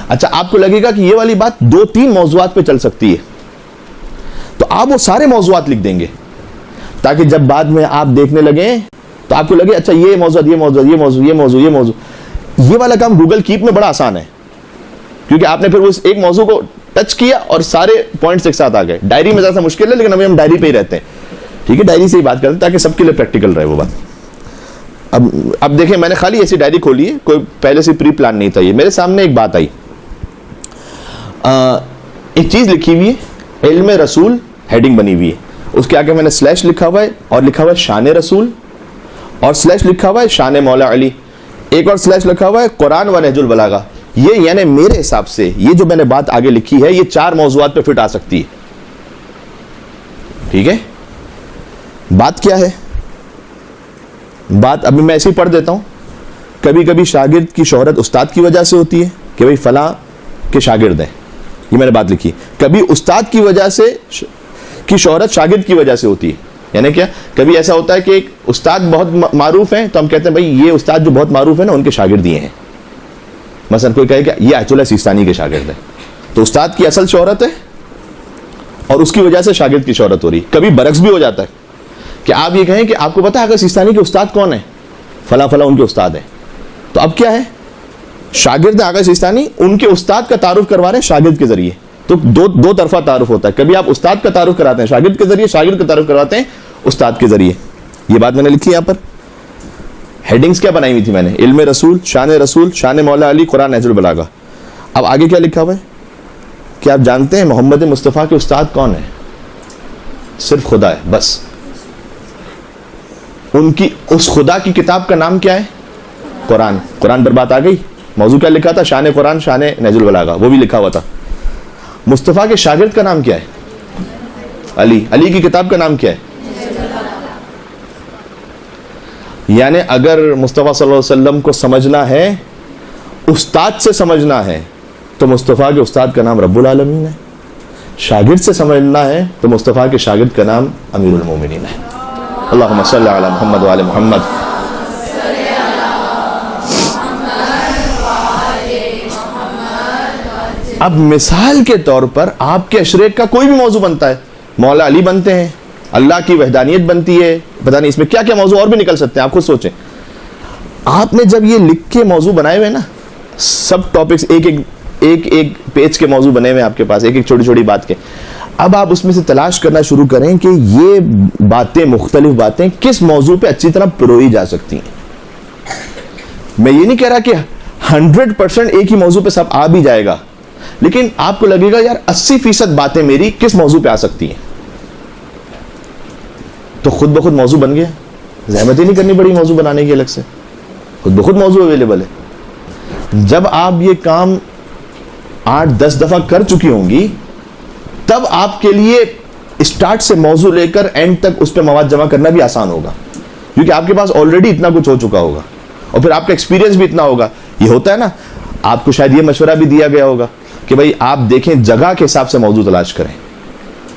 اچھا آپ کو لگے گا کہ یہ والی بات 2-3 موضوعات پہ چل سکتی ہے تو آپ وہ سارے موضوعات لکھ دیں گے تاکہ جب بعد میں آپ دیکھنے لگیں تو آپ کو لگے اچھا یہ موضوع. یہ والا کام گوگل کیپ میں بڑا آسان ہے کیونکہ آپ نے پھر اس ایک موضوع کو ٹچ کیا اور سارے پوائنٹس ایک ساتھ آ گئے. ڈائری میں ذرا مشکل ہے لیکن ابھی ہم ڈائری پہ ہی رہتے ہیں, ٹھیک ہے, ڈائری سے ہی بات کرتے ہیں تاکہ سب کے لیے پریکٹیکل رہے وہ بات. اب دیکھیں میں نے خالی ایسی ڈائری کھولی ہے, کوئی پہلے سے پری پلان نہیں تھا. یہ میرے سامنے ایک بات آئی, ایک چیز لکھی ہوئی ہے علم رسول, ہیڈنگ بنی ہوئی ہے, اس کے آگے میں نے سلیش لکھا ہوا ہے اور لکھا ہوا ہے شان رسول, اور سلیش لکھا ہوا ہے شان مولا علی, ایک اور سلیش لکھا ہوا ہے قرآن و نہج البلاغہ. یہ یعنی میرے حساب سے یہ جو میں نے بات آگے لکھی ہے یہ 4 موضوعات پہ فٹ آ سکتی ہے. ٹھیک ہے, بات کیا ہے؟ بات ابھی میں ایسے ہی پڑھ دیتا ہوں. کبھی کبھی شاگرد کی شہرت استاد کی وجہ سے ہوتی ہے کہ بھئی فلاں کے شاگرد ہیں, یہ میں نے بات لکھی. کبھی استاد کی وجہ سے کی شہرت شاگرد کی وجہ سے ہوتی ہے. یعنی کیا, کبھی ایسا ہوتا ہے کہ ایک استاد بہت معروف ہیں تو ہم کہتے ہیں بھئی یہ استاد جو بہت معروف ہے نا ان کے شاگرد یہ ہیں. مثلا کوئی کہے کہ یہ آیت اللہ سیستانی کے شاگرد ہے تو استاد کی اصل شہرت ہے اور اس کی وجہ سے شاگرد کی شہرت ہو رہی. کبھی برعکس بھی ہو جاتا ہے کہ آپ یہ کہیں کہ آپ کو پتا ہے آغا سیستانی کے استاد کون ہیں, فلاں فلاں ان کے استاد ہیں. تو اب کیا ہے, شاگرد آغا سیستانی ان کے استاد کا تعارف کروا رہے ہیں شاگرد کے ذریعے. تو دو طرفہ تعارف ہوتا ہے. کبھی آپ استاد کا تعارف کراتے ہیں شاگرد کے ذریعے, شاگرد کا تعارف کرواتے ہیں استاد کے ذریعے. یہ بات میں نے لکھی یہاں پر. ہیڈنگز کیا بنائی ہوئی تھی میں نے, علم رسول, شان مولا علی, قرآن نہج البلاغہ. اب آگے کیا لکھا ہوا ہے کہ آپ جانتے ہیں محمد مصطفیٰ کے استاد کون ہیں؟ صرف خدا ہے بس. ان کی اس خدا کی کتاب کا نام کیا ہے؟ قرآن. قرآن پر بات آ گئی. موضوع کیا لکھا تھا؟ شان قرآن, شان نہج البلاغہ, وہ بھی لکھا ہوا تھا. مصطفیٰ کے شاگرد کا نام کیا ہے؟ علی. علی کی کتاب کا نام کیا ہے؟ یعنی اگر مصطفیٰ صلی اللہ علیہ وسلم کو سمجھنا ہے, استاد سے سمجھنا ہے, تو مصطفیٰ کے استاد کا نام رب العالمین ہے. شاگرد سے سمجھنا ہے تو مصطفیٰ کے شاگرد کا نام امیر المومنین ہے. اللہم صلی علی محمد وعلی محمد. اب مثال کے طور پر آپ کے عشرے کا کوئی بھی موضوع بنتا ہے, مولا علی بنتے ہیں, اللہ کی وحدانیت بنتی ہے, پتہ نہیں اس میں کیا کیا موضوع اور بھی نکل سکتے ہیں, آپ خود سوچیں. آپ نے جب یہ لکھ کے موضوع بنائے ہوئے نا, سب ٹاپکس ایک پیج کے موضوع بنے ہوئے آپ کے پاس, ایک چھوٹی چھوٹی بات کے, اب آپ اس میں سے تلاش کرنا شروع کریں کہ یہ باتیں, مختلف باتیں کس موضوع پہ اچھی طرح پروئی جا سکتی ہیں. میں یہ نہیں کہہ رہا کہ 100% ایک ہی موضوع پہ سب آ بھی جائے گا, لیکن آپ کو لگے گا یار 80% باتیں میری کس موضوع پہ آ سکتی ہیں, تو خود بخود موضوع بن گیا. زحمت ہی نہیں کرنی پڑی موضوع بنانے کی الگ سے, خود بخود موضوع اویلیبل ہے. جب آپ یہ کام 8-10 دفعہ کر چکی ہوں گی, تب آپ کے لیے اسٹارٹ سے موضوع لے کر اینڈ تک اس پہ مواد جمع کرنا بھی آسان ہوگا, کیونکہ آپ کے پاس آلریڈی اتنا کچھ ہو چکا ہوگا, اور پھر آپ کا ایکسپیرینس بھی اتنا ہوگا. یہ ہوتا ہے نا, آپ کو شاید یہ مشورہ بھی دیا گیا ہوگا کہ بھائی آپ دیکھیں جگہ کے حساب سے موضوع تلاش کریں.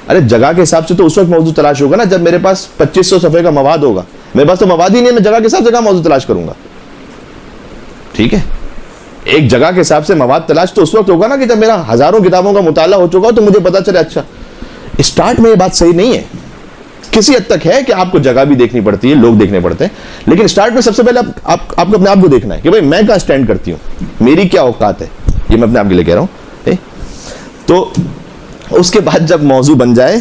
ارے جگہ کے حساب سے تو اس وقت موضوع تلاش ہوگا نا جب میرے پاس 2500 صفحے کا مواد ہوگا. میرے پاس تو مواد ہی نہیں ہے, میں جگہ کے حساب سے کہاں موضوع تلاش کروں گا. ٹھیک ہے, ایک جگہ کے حساب سے مواد تلاش تو اس وقت ہوگا نا کہ جب میرا ہزاروں کتابوں کا مطالعہ ہو چکا ہو, تو مجھے پتا چلے اچھا. اسٹارٹ میں یہ بات صحیح نہیں ہے, کسی حد تک ہے کہ آپ کو جگہ بھی دیکھنی پڑتی ہے, لوگ دیکھنے پڑتے ہیں, لیکن اسٹارٹ میں سب سے پہلے آپ کو اپنے آپ کو دیکھنا ہے کہ بھائی میں کہاں اسٹینڈ کرتی ہوں, میری کیا اوقات ہے. یہ میں اپنے آپ کے لیے کہہ رہا ہوں. تو اس کے بعد جب موضوع بن جائے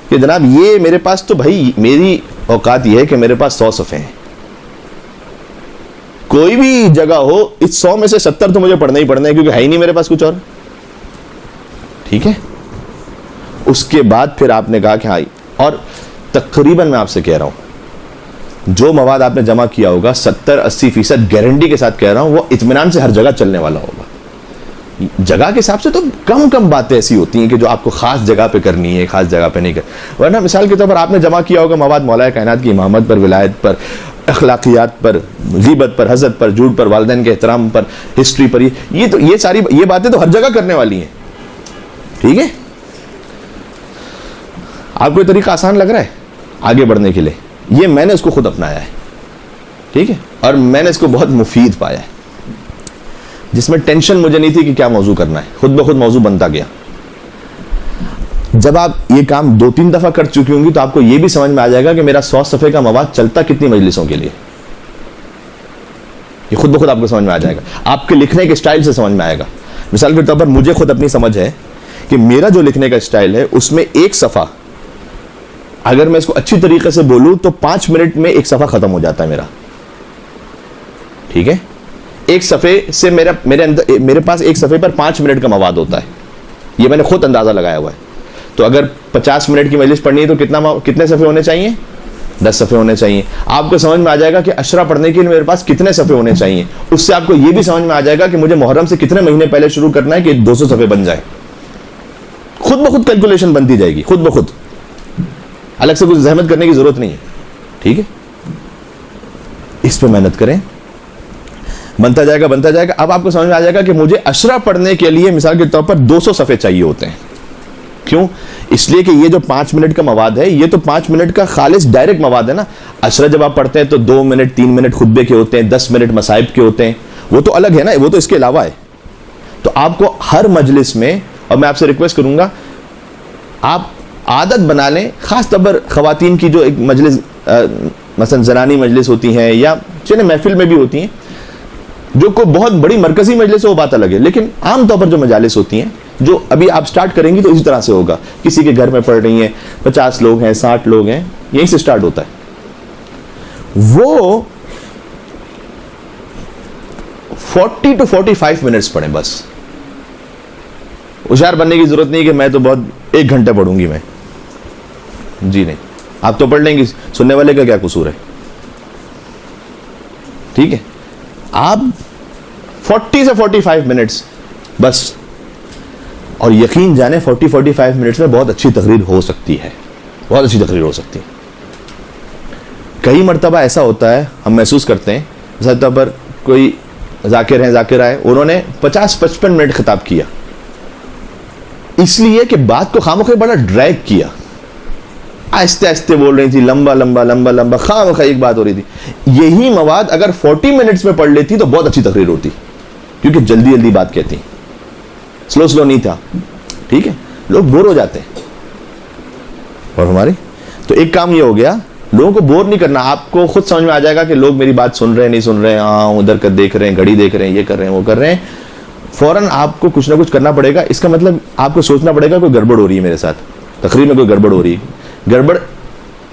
کہ جناب یہ میرے پاس, تو بھائی میری اوقات یہ ہے کہ میرے پاس 100 صفحے ہیں, کوئی بھی جگہ ہو, اس 100 میں سے 70 تو مجھے پڑھنا ہی پڑھنا ہے, کیونکہ ہے ہی نہیں میرے پاس کچھ اور. ٹھیک ہے, اس کے بعد پھر آپ نے کہا کہ ہاں, اور تقریباً میں آپ سے کہہ رہا ہوں جو مواد آپ نے جمع کیا ہوگا 70-80% گارنٹی کے ساتھ کہہ رہا ہوں وہ اطمینان سے ہر جگہ چلنے والا ہوگا. جگہ کے حساب سے تو کم باتیں ایسی ہوتی ہیں کہ جو آپ کو خاص جگہ پہ کرنی ہے, خاص جگہ پہ نہیں ورنہ مثال کے طور پر آپ نے جمع کیا ہوگا مواد مولا کائنات کی امامت پر, ولایت پر, اخلاقیات پر, غیبت پر, حسد پر, جھوٹ پر, والدین کے احترام پر, ہسٹری پر. یہ ساری یہ باتیں تو ہر جگہ کرنے والی ہیں. ٹھیک ہے, آپ کو یہ طریقہ آسان لگ رہا ہے آگے بڑھنے کے لیے. یہ میں نے اس کو خود اپنایا ہے. ٹھیک ہے, اور میں نے اس کو بہت مفید پایا ہے, جس میں ٹینشن مجھے نہیں تھی کہ کیا موضوع کرنا ہے, خود بخود موضوع بنتا گیا. جب آپ یہ کام 2-3 دفعہ کر چکی ہوں گی تو آپ کو یہ بھی سمجھ میں آ جائے گا کہ میرا 100 صفحے کا مواد چلتا کتنی مجلسوں کے لیے. یہ خود بخود آپ کو سمجھ میں آ جائے گا, آپ کے لکھنے کے اسٹائل سے سمجھ میں آئے گا. مثال کے طور پر مجھے خود اپنی سمجھ ہے کہ میرا جو لکھنے کا اسٹائل ہے اس میں ایک صفحہ اگر میں اس کو اچھی طریقے سے بولوں تو 5 منٹ میں ایک صفحہ ختم ہو جاتا ہے میرا. ٹھیک ہے, ایک صفحے سے میرے پاس ایک صفحے پر 5 منٹ کا مواد ہوتا ہے. یہ میں نے خود اندازہ لگایا ہوا ہے. تو اگر 50 منٹ کی مجلس پڑھنی ہے تو کتنے صفحے ہونے چاہیے؟ 10 صفحے ہونے چاہیے. آپ کو سمجھ میں آ جائے گا کہ عشرہ پڑھنے کے لیے میرے پاس کتنے صفحے ہونے چاہیے. اس سے آپ کو یہ بھی سمجھ میں آ جائے گا کہ مجھے محرم سے کتنے مہینے پہلے شروع کرنا ہے کہ 200 صفحے بن جائے. خود بخود کیلکولیشن بنتی جائے گی, خود بخود, الگ سے کچھ زحمت کرنے کی ضرورت نہیں ہے. ٹھیک ہے, اس پہ محنت کریں, بنتا جائے گا. اب آپ کو سمجھ میں آ جائے گا کہ مجھے عشرہ پڑھنے کے لیے مثال کے طور پر 200 صفحے چاہیے ہوتے ہیں. کیوں؟ اس لیے کہ یہ جو 5 منٹ کا مواد ہے یہ تو 5 منٹ کا خالص ڈائریکٹ مواد ہے نا. عشرہ جب آپ پڑھتے ہیں تو 2 منٹ 3 منٹ خطبے کے ہوتے ہیں, 10 منٹ مصائب کے ہوتے ہیں, وہ تو الگ ہے نا, وہ تو اس کے علاوہ ہے. تو آپ کو ہر مجلس میں, اور میں آپ سے ریکویسٹ کروں گا آپ عادت بنا لیں, خاص طور پر خواتین کی جو ایک مجلس مثلا زنانی مجلس ہوتی ہیں یا چلے محفل میں بھی ہوتی ہیں, جو کوئی بہت بڑی مرکزی مجلس ہے وہ بات الگ ہے, لیکن عام طور پر جو مجالس ہوتی ہیں جو ابھی آپ سٹارٹ کریں گی تو اسی طرح سے ہوگا. کسی کے گھر میں پڑھ رہی ہیں, 50 لوگ ہیں, 60 لوگ ہیں, یہیں سے سٹارٹ ہوتا ہے. وہ 40 to 45 منٹس پڑھیں بس. ہوشیار بننے کی ضرورت نہیں کہ میں تو بہت 1 گھنٹہ پڑھوں گی میں. جی نہیں, آپ تو پڑھ لیں گی, سننے والے کا کیا قصور ہے. ٹھیک ہے, آپ 40 سے 45 منٹس بس, اور یقین جانے 40-45 منٹس میں بہت اچھی تقریر ہو سکتی ہے, بہت اچھی تقریر ہو سکتی ہے. کئی مرتبہ ایسا ہوتا ہے, ہم محسوس کرتے ہیں, مثال طور پر کوئی ذاکر ہیں, ذاکرہ ہے, انہوں نے 50-55 منٹ خطاب کیا, اس لیے کہ بات کو خامخواہ بڑا ڈریگ کیا, آہستہ آہستہ بول رہی تھی, لمبا لمبا لمبا لمبا, خامخواہ ایک بات ہو رہی تھی. یہی مواد اگر 40 منٹس میں پڑھ لیتی تو بہت اچھی تقریر ہوتی, کیونکہ جلدی جلدی بات کہتی, سلو سلو نہیں تھا. ٹھیک ہے, لوگ بور ہو جاتے ہیں. اور ہماری تو ایک کام یہ ہو گیا, لوگوں کو بور نہیں کرنا. آپ کو خود سمجھ میں آ جائے گا کہ لوگ میری بات سن رہے ہیں نہیں سن رہے ہیں, ہاں ادھر کر دیکھ رہے ہیں, گھڑی دیکھ رہے ہیں, یہ کر رہے ہیں, وہ کر رہے ہیں. فوراً آپ کو کچھ نہ کچھ کرنا پڑے گا. اس کا مطلب آپ کو سوچنا پڑے گا کوئی گڑبڑ ہو رہی ہے میرے ساتھ, تقریر میں کوئی گڑبڑ ہو رہی ہے. گڑبڑ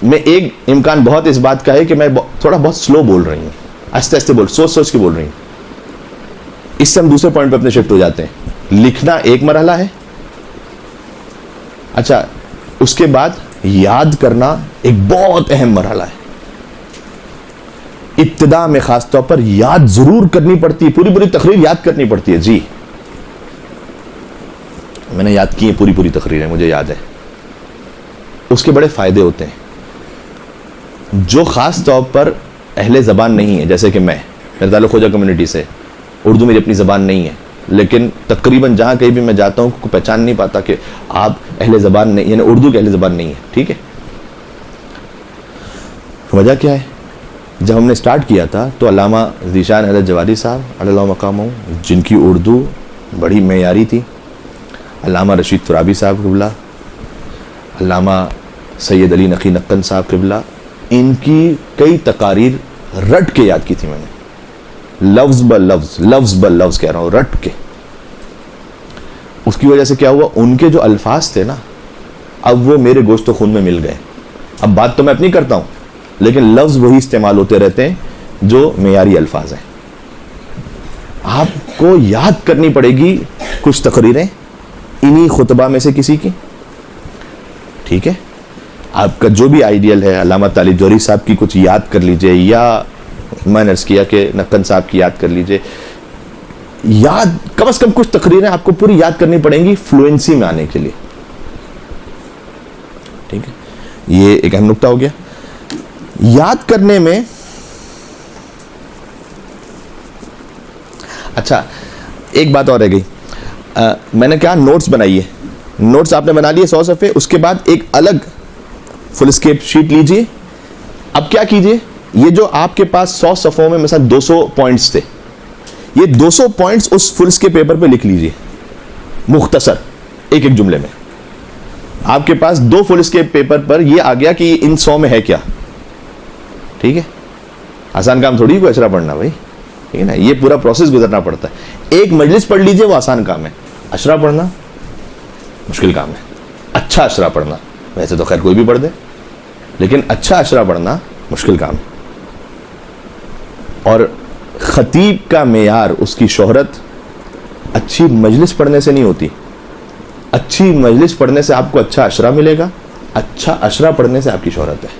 میں ایک امکان بہت اس بات کا ہے کہ میں تھوڑا بہت سلو بول رہی ہوں, آہستہ آہستہ سوچ سوچ کے بول رہی ہوں. اس سے ہم دوسرے پوائنٹ پہ اپنے شفٹ ہو جاتے ہیں. لکھنا ایک مرحلہ ہے, اچھا اس کے بعد یاد کرنا ایک بہت اہم مرحلہ ہے. ابتدا میں خاص طور پر یاد ضرور کرنی پڑتی ہے, پوری تقریر یاد کرنی پڑتی ہے. جی میں نے یاد کی ہے پوری تقریریں, مجھے یاد ہے. اس کے بڑے فائدے ہوتے ہیں. جو خاص طور پر اہل زبان نہیں ہے, جیسے کہ میرا تعلق خوجہ کمیونٹی سے, اردو میری اپنی زبان نہیں ہے, لیکن تقریباً جہاں کہیں بھی میں جاتا ہوں کوئی پہچان نہیں پاتا کہ آپ اہل زبان نہیں, یعنی اردو کے اہل زبان نہیں ہے. ٹھیک ہے, وجہ کیا ہے؟ جب ہم نے سٹارٹ کیا تھا تو علامہ ذیشان حضرت جوادی صاحب علی اللہ مقامہ, جن کی اردو بڑی معیاری تھی, علامہ رشید ترابی صاحب قبلہ, علامہ سید علی نقی نقن صاحب قبلہ, ان کی کئی تقاریر رٹ کے یاد کی تھی میں نے, لفظ بلفظ کہہ رہا ہوں, رٹ کے. اس کی وجہ سے کیا ہوا, ان کے جو الفاظ تھے نا, اب وہ میرے گوشت و خون میں مل گئے. اب بات تو میں اپنی کرتا ہوں, لیکن لفظ وہی استعمال ہوتے رہتے ہیں جو معیاری الفاظ ہیں. آپ کو یاد کرنی پڑے گی کچھ تقریریں انہی خطبہ میں سے کسی کی. ٹھیک ہے, آپ کا جو بھی آئیڈیل ہے, علامہ طالب جوہری صاحب کی کچھ یاد کر لیجئے, یا میں نے عرض کیا کہ نقن صاحب کی یاد کر لیجئے. یاد کم از کم کچھ تقریریں آپ کو پوری یاد کرنی پڑیں گی فلوئنسی میں آنے کے لیے. ٹھیک ہے, یہ ایک اہم نقطہ ہو گیا. یاد کرنے میں اچھا ایک بات اور رہ گئی, میں نے کہا نوٹس بنائیے. نوٹس آپ نے بنا لیے 100 صفحے, اس کے بعد ایک الگ فل اسکیپ شیٹ لیجئے. اب کیا کیجئے, یہ جو آپ کے پاس 100 صفحوں میں مثلا 200 پوائنٹس تھے, یہ 200 پوائنٹس اس فل اسکیپ پیپر پہ لکھ لیجئے مختصر ایک جملے میں. آپ کے پاس 2 فل اسکیپ پیپر پر یہ آ گیا کہ ان 100 میں ہے کیا. ٹھیک ہے, آسان کام تھوڑی کوئی اشرا پڑھنا بھائی, ٹھیک ہے نا, یہ پورا پروسیس گزرنا پڑتا ہے. ایک مجلس پڑھ لیجئے وہ آسان کام ہے, اشرا پڑھنا مشکل کام ہے. اچھا اشرا پڑھنا, ویسے تو خیر کوئی بھی پڑھ دے, لیکن اچھا اشرا پڑھنا مشکل کام ہے. اور خطیب کا معیار, اس کی شہرت اچھی مجلس پڑھنے سے نہیں ہوتی. اچھی مجلس پڑھنے سے آپ کو اچھا اشرا ملے گا, اچھا اشرا پڑھنے سے آپ کی شہرت ہے.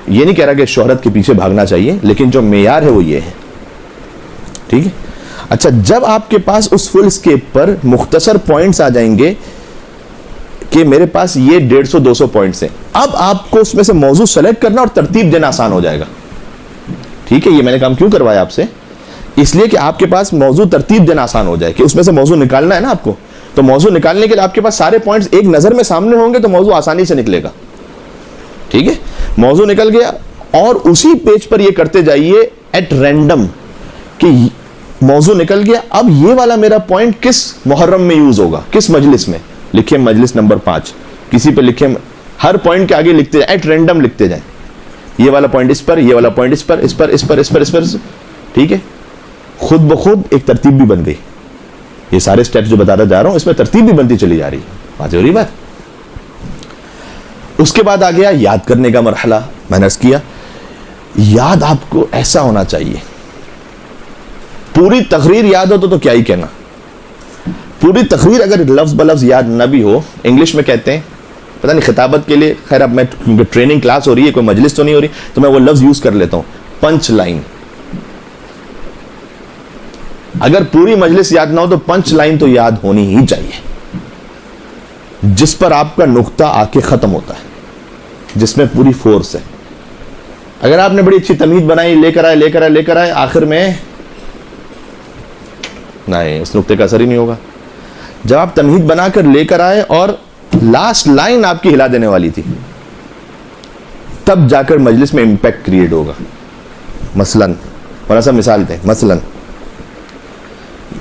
یہ نہیں کہہ رہا کہ شہرت کے پیچھے بھاگنا چاہیے, لیکن جو معیار ہے وہ یہ ہے. ٹھیک ہے, اچھا جب آپ کے پاس اس فل اسکیپ پر مختصر پوائنٹس آ جائیں گے کہ میرے پاس یہ 150-200 پوائنٹس ہیں, اب آپ کو اس میں سے موضوع سلیکٹ کرنا اور ترتیب دینا آسان ہو جائے گا. ٹھیک ہے, یہ میں نے کام کیوں کروایا آپ سے, اس لیے کہ آپ کے پاس موضوع ترتیب دینا آسان ہو جائے, کہ اس میں سے موضوع نکالنا ہے نا آپ کو, تو موضوع نکالنے کے لیے آپ کے پاس سارے پوائنٹس ایک نظر میں سامنے ہوں گے تو موضوع آسانی سے نکلے گا. ٹھیک ہے, موضوع نکل گیا اور اسی پیج پر یہ کرتے جائیے ایٹ رینڈم کہ موضوع نکل گیا, اب یہ والا میرا پوائنٹ کس محرم میں یوز ہوگا, کس مجلس میں. لکھیں مجلس نمبر 5, کسی پہ لکھیں, ہر پوائنٹ کے آگے لکھتے جائیں, ایٹ رینڈم لکھتے جائیں. یہ والا پوائنٹ اس پر, یہ والا پوائنٹ اس پر, اس پر, اس پر, اس پر, اس پر. ٹھیک ہے, خود بخود ایک ترتیب بھی بن گئی. یہ سارے سٹیپس جو بتاتا جا رہا ہوں اس میں ترتیب بھی بنتی چلی جا رہی ہے. واضح ہو رہی بات. اس کے بعد آ گیا یاد کرنے کا مرحلہ. میں نے عرض کیا یاد آپ کو ایسا ہونا چاہیے, پوری تقریر یاد ہو تو کیا ہی کہنا. پوری تقریر اگر لفظ بلفظ یاد نہ بھی ہو, انگلش میں کہتے ہیں, پتہ نہیں خطابت کے لیے, خیر اب میں ٹریننگ کلاس ہو رہی ہے, کوئی مجلس تو نہیں ہو رہی, تو میں وہ لفظ یوز کر لیتا ہوں, پنچ لائن. اگر پوری مجلس یاد نہ ہو تو پنچ لائن تو یاد ہونی ہی چاہیے, جس پر آپ کا نقطہ آ کے ختم ہوتا ہے, جس میں پوری فورس ہے. اگر آپ نے بڑی اچھی تمہید بنائی, لے کر آئے, آخر میں نہیں, اس نقطے کا اثر ہی نہیں ہوگا. جب آپ تمہید بنا کر لے کر آئے اور لاسٹ لائن آپ کی ہلا دینے والی تھی, تب جا کر مجلس میں امپیکٹ کریٹ ہوگا. مثلاً مولانا صاحب مثال دیں, مثلاً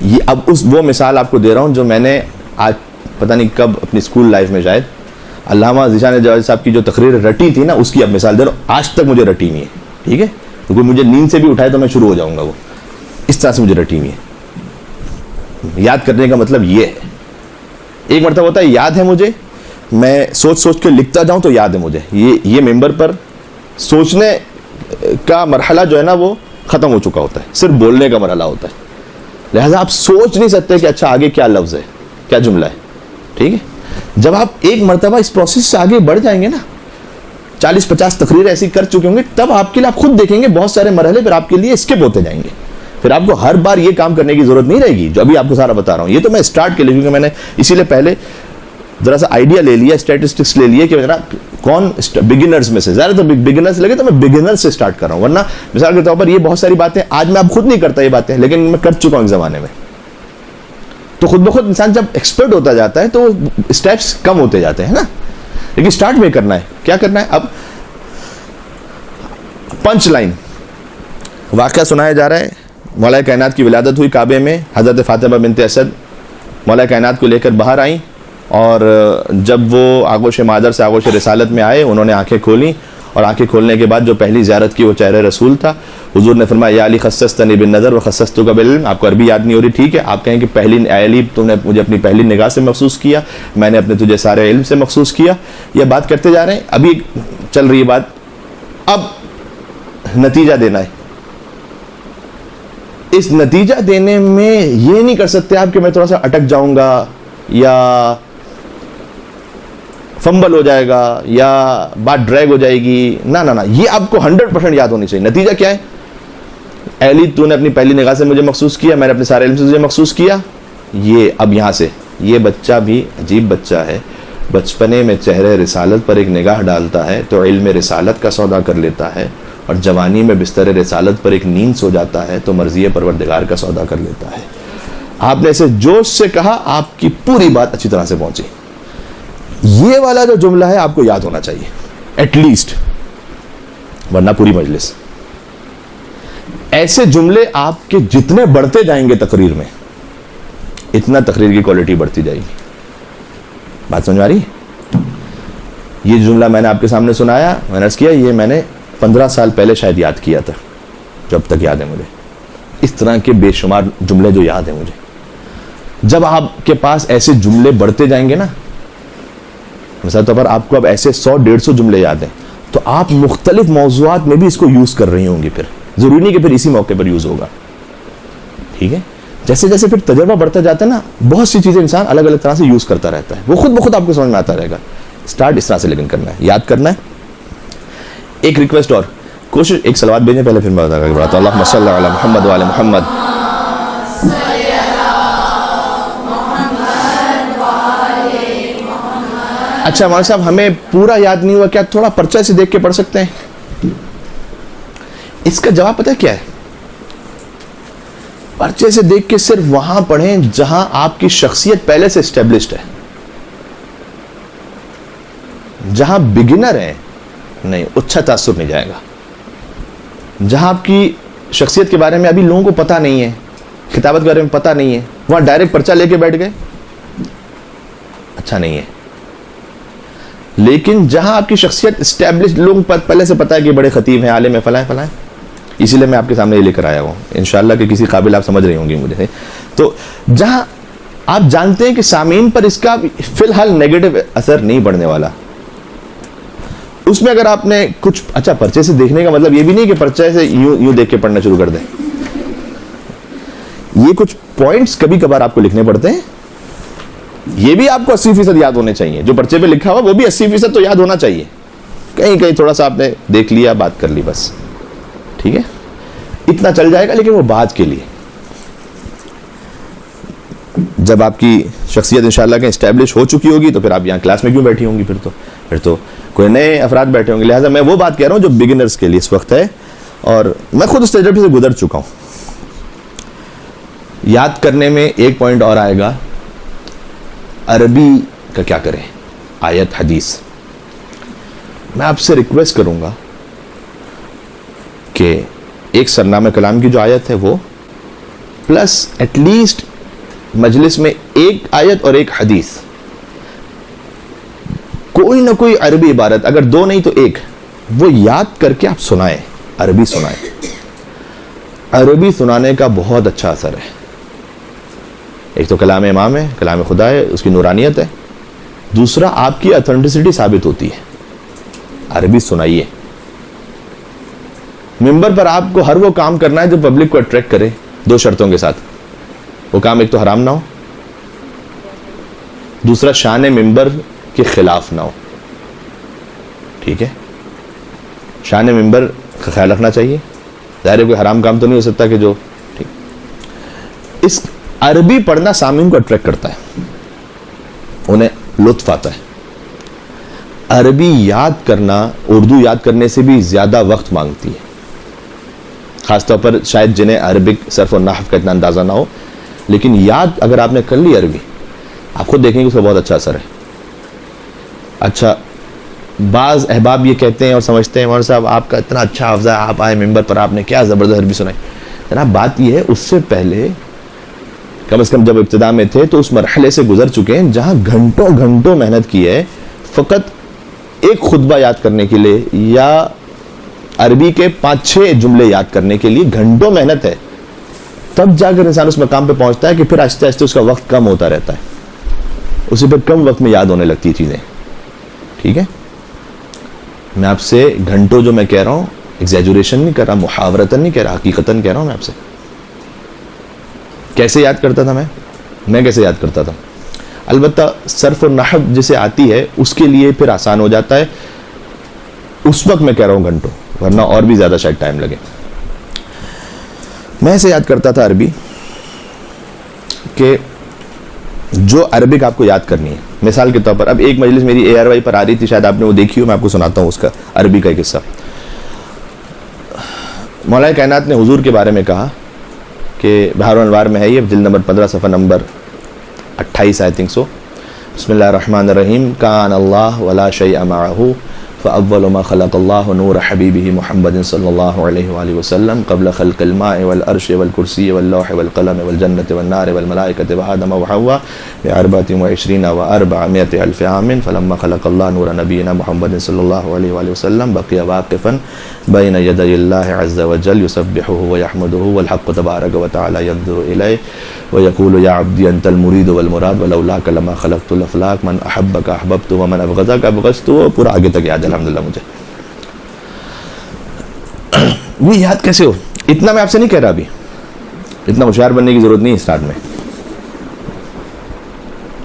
یہ اب وہ مثال آپ کو دے رہا ہوں جو میں نے آج پتہ نہیں کب اپنی اسکول لائف میں شاید علامہ ذیشان جوادی صاحب کی جو تقریر رٹی تھی نا, اس کی اب مثال دے رہا ہوں. آج تک مجھے رٹی نہیں ہے, ٹھیک ہے, کیونکہ مجھے نیند سے بھی اٹھائے تو میں شروع ہو جاؤں گا, وہ اس طرح سے مجھے رٹی نہیں ہے. یاد کرنے کا مطلب یہ ہے, ایک مرتبہ ہوتا ہے یاد ہے مجھے, میں سوچ سوچ کے لکھتا جاؤں تو یاد ہے مجھے. یہ ممبر پر سوچنے کا مرحلہ جو ہے نا وہ ختم ہو چکا ہوتا ہے, صرف بولنے کا مرحلہ ہوتا ہے. لہٰذا آپ سوچ نہیں سکتے کہ اچھا آگے کیا لفظ ہے, کیا جملہ ہے, ٹھیک ہے. جب آپ ایک مرتبہ اس پروسیس سے آگے بڑھ جائیں گے نا, 40-50 تقریر ایسی کر چکے ہوں گے, تب آپ کے لیے آپ خود دیکھیں گے بہت سارے مرحلے پھر آپ کے لیے اسکپ ہوتے جائیں گے. پھر آپ کو ہر بار یہ کام کرنے کی ضرورت نہیں رہے گی جو ابھی آپ کو سارا بتا رہا ہوں. یہ تو میں اسٹارٹ کے لیے, کیونکہ میں نے اسی لیے پہلے ذرا سا آئیڈیا لے لیا, اسٹیٹسٹکس لے لیے کہ میرا کون بگنرز میں سے, زیادہ تو بگنرز لگے تو میں بگنر سے اسٹارٹ کر رہا ہوں. ورنہ مثال کے طور پر یہ بہت ساری باتیں آج میں اب خود نہیں کرتا یہ باتیں, لیکن میں کر چکا ہوں ایک زمانے میں. تو خود بخود انسان جب ایکسپرٹ ہوتا جاتا ہے تو اسٹیپس کم ہوتے جاتے ہیں نا, لیکن اسٹارٹ میں کرنا ہے. کیا کرنا ہے؟ اب پنچ لائن واقعہ سنایا جا رہا ہے. مولا کائنات کی ولادت ہوئی کعبے میں, حضرت فاطمہ بنت اسد مولا کائنات کو لے کر باہر آئیں, اور جب وہ آغوش مادر سے آغوش رسالت میں آئے, انہوں نے آنکھیں کھولیں, اور آنکھیں کھولنے کے بعد جو پہلی زیارت کی وہ چہرہ رسول تھا. حضور نے فرمایا یا علی خصصتنی بالنظر وخصصتک بالعلم. آپ کو عربی یاد نہیں ہو رہی, ٹھیک ہے, آپ کہیں کہ پہلی اے علی تم نے مجھے اپنی پہلی نگاہ سے مخصوص کیا, میں نے اپنے تجھے سارے علم سے مخصوص کیا. یہ بات کرتے جا رہے ہیں, ابھی چل رہی ہے بات, اب نتیجہ دینا ہے. اس نتیجہ دینے میں یہ نہیں کر سکتے آپ کہ میں تھوڑا سا اٹک جاؤں گا یا فمبل ہو جائے گا یا بات ڈریگ ہو جائے گی. نہ, یہ آپ کو 100% یاد ہونی چاہیے. نتیجہ کیا ہے؟ اے علی تو نے اپنی پہلی نگاہ سے مجھے مخصوص کیا, میں نے اپنے سارے علم سے تجھے مخصوص کیا. یہ اب یہاں سے یہ بچہ بھی عجیب بچہ ہے, بچپنے میں چہرے رسالت پر ایک نگاہ ڈالتا ہے تو علم رسالت کا سودا کر لیتا ہے, اور جوانی میں بستر رسالت پر ایک نیند سو جاتا ہے تو مرضی پروردگار کا سودا کر لیتا ہے. آپ نے اسے جوش سے کہا, آپ کی پوری بات اچھی طرح سے پہنچی. یہ والا جو جملہ ہے آپ کو یاد ہونا چاہیے ایٹ لیسٹ, ورنہ پوری مجلس. ایسے جملے آپ کے جتنے بڑھتے جائیں گے تقریر میں, اتنا تقریر کی کوالٹی بڑھتی جائے گی. بات سمجھ آ رہی ہے؟ یہ جملہ میں نے آپ کے سامنے سنایا, میں نے عرض کیا یہ میں نے 15 سال پہلے شاید یاد کیا تھا, جو اب تک یاد ہے مجھے. اس طرح کے بے شمار جملے جو یاد ہیں مجھے. جب آپ کے پاس ایسے جملے بڑھتے جائیں گے نا, مثال طور پر آپ کو اب ایسے 100-150 جملے یاد ہیں, تو آپ مختلف موضوعات میں بھی اس کو یوز کر رہی ہوں گی. پھر ضروری نہیں کہ پھر اسی موقع پر یوز ہوگا, ٹھیک ہے. جیسے جیسے پھر تجربہ بڑھتا جاتا ہے نا, بہت سی چیزیں انسان الگ الگ طرح سے یوز کرتا رہتا ہے, وہ خود بخود آپ کو سمجھ میں آتا رہے گا. اسٹارٹ اس طرح سے لیکن کرنا ہے, یاد کرنا ہے. ایک ریکویسٹ اور, کوشش ایک صلوات بھیجیں پہلے, پھر میں بتاتا ہوں. اللہم صلی علی محمد وعلی محمد. اچھا مولانا صاحب ہمیں پورا یاد نہیں ہوا, کیا تھوڑا پرچہ سے دیکھ کے پڑھ سکتے ہیں؟ اس کا جواب پتہ ہے کیا ہے؟ پرچے سے دیکھ کے صرف وہاں پڑھیں جہاں آپ کی شخصیت پہلے سے اسٹیبلشڈ ہے. جہاں بگنر ہے نہیں, اچھا تاثر نہیں جائے گا. جہاں آپ کی شخصیت کے بارے میں ابھی لوگوں کو پتہ نہیں ہے, خطابت کے بارے میں پتہ نہیں ہے, وہاں ڈائریکٹ پرچہ لے کے بیٹھ گئے, اچھا نہیں ہے. لیکن جہاں آپ کی شخصیت اسٹیبلشڈ, لوگ پہلے سے پتہ ہے کہ بڑے خطیب ہیں, عالم ہیں, فلاں فلاں, اسی لیے میں آپ کے سامنے یہ لے کر آیا ہوں. انشاءاللہ کہ کسی قابل آپ سمجھ رہی ہوں گی مجھے. تو جہاں آپ جانتے ہیں کہ سامعین پر اس کا فی الحال نیگیٹو اثر نہیں پڑنے والا, اس میں اگر آپ نے کچھ اچھا پرچے سے دیکھنے کا مطلب یہ بھی نہیں کہ پرچے سے یوں دیکھ کے پڑھنا شروع کر دیں. یہ کچھ پوائنٹس کبھی کبھار آپ کو لکھنے پڑتے ہیں, یہ بھی آپ کو 80% یاد ہونے چاہیے. جو پرچے پہ لکھا ہوا وہ بھی 80% تو یاد ہونا چاہیے. کہیں کہیں تھوڑا سا آپ نے دیکھ لیا, بات کر لی, بس ٹھیک ہے, اتنا چل جائے گا. لیکن وہ بات کے لیے جب آپ کی شخصیت انشاءاللہ کہ اسٹیبلش ہو چکی ہوگی تو پھر آپ یہاں کلاس میں کیوں بیٹھی ہوں گی؟ پھر تو کوئی نئے افراد بیٹھے ہوں گے. لہٰذا میں وہ بات کہہ رہا ہوں جو بگنرز کے لیے اس وقت ہے, اور میں خود اس تجربے سے گزر چکا ہوں. یاد کرنے میں ایک پوائنٹ اور آئے گا عربی کا کیا کریں, آیت حدیث. میں آپ سے ریکویسٹ کروں گا کہ ایک سرنامہ کلام کی جو آیت ہے وہ پلس ایٹ لیسٹ مجلس میں ایک آیت اور ایک حدیث, کوئی نہ کوئی عربی عبارت, اگر دو نہیں تو ایک, وہ یاد کر کے آپ سنائیں, عربی سنائیں. عربی سنانے کا بہت اچھا اثر ہے. ایک تو کلام امام ہے, کلام خدا ہے, اس کی نورانیت ہے. دوسرا آپ کی اتھینٹسٹی ثابت ہوتی ہے. عربی سنائیے. ممبر پر آپ کو ہر وہ کام کرنا ہے جو پبلک کو اٹریکٹ کرے, دو شرطوں کے ساتھ. وہ کام ایک تو حرام نہ ہو, دوسرا شان ممبر کے خلاف نہ ہو. ٹھیک ہے, شان ممبر کا خیال رکھنا چاہیے. ظاہر ہے کوئی حرام کام تو نہیں ہو سکتا کہ جو ٹھیک. اس عربی پڑھنا سامعین کو اٹریکٹ کرتا ہے, انہیں لطف آتا ہے. عربی یاد کرنا اردو یاد کرنے سے بھی زیادہ وقت مانگتی ہے, خاص طور پر شاید جنہیں عربک صرف و نحو کا اتنا اندازہ نہ ہو, لیکن یاد اگر آپ نے کر لی عربی, آپ خود دیکھیں گے اس کا بہت اچھا اثر ہے. اچھا, بعض احباب یہ کہتے ہیں اور سمجھتے ہیں مولانا صاحب آپ کا اتنا اچھا حافظہ ہے, آپ آئے ممبر پر, آپ نے کیا زبردست عربی سنائی. جناب بات یہ ہے, اس سے پہلے کم از کم جب ابتدا میں تھے تو اس مرحلے سے گزر چکے ہیں جہاں گھنٹوں گھنٹوں محنت کی ہے فقط ایک خطبہ یاد کرنے کے لیے, یا عربی کے 5-6 جملے یاد کرنے کے لیے گھنٹوں محنت ہے. تب جا کر انسان اس مقام پہ پہنچتا ہے کہ پھر آہستہ آہستہ اس کا وقت کم ہوتا رہتا ہے, اسے پھر کم وقت میں یاد ہونے لگتی ہیں چیزیں. ٹھیک ہے, میں آپ سے گھنٹوں جو میں کہہ رہا ہوں ایگزیجوریشن نہیں کر رہا, محاورتاً نہیں کہہ رہا, حقیقتاً کہہ رہا ہوں میں آپ سے. کیسے یاد کرتا تھا میں کیسے یاد کرتا تھا. البتہ صرف و نحو جسے آتی ہے اس کے لیے پھر آسان ہو جاتا ہے. اس وقت میں کہہ رہا ہوں گھنٹوں, ورنہ اور بھی زیادہ شاید ٹائم لگے. میں ایسے یاد کرتا تھا عربی کہ جو عربک آپ کو یاد کرنی ہے, مثال کے طور پر اب ایک مجلس میری ARY پر آ رہی تھی, شاید آپ نے وہ دیکھی ہو, میں آپ کو سناتا ہوں اس کا عربی کا ایک حصہ. مولا کائنات نے حضور کے بارے میں کہا کہ بحر الانوار میں ہے, یہ جلد نمبر 15 صفحہ نمبر 28 آئی تھنک سو. بسم اللہ الرحمن الرحیم. کان اللہ ولا شیء معہ فاول ما خلق اللہ نور حبیبہ محمد صلی اللہ علیہ وآلہ وسلم قبل خلق الماء والعرش والکرسی واللوح والقلم والجنة والنار والملائکة وآدم وحواء ب24 و400 ألف عام فلما خلق اللہ نور نبینا محمد صلی اللہ علیہ وآلہ وسلم بقي واقفا بین یدی اللہ عز وجل یسبحہ ویحمدہ والحق تبارک وتعالی ينظر الیہ ويقول یا عبدی انت المرید والمراد ولولاک لما خلقت الافلاک من احبک احببت ومن ابغضک ابغضت. پورا آگے تک یاد الحمدللہ مجھے. یہ یاد کیسے ہو, اتنا میں آپ سے نہیں کہہ رہا, ابھی اتنا ہوشیار بننے کی ضرورت نہیں اسٹارٹ میں.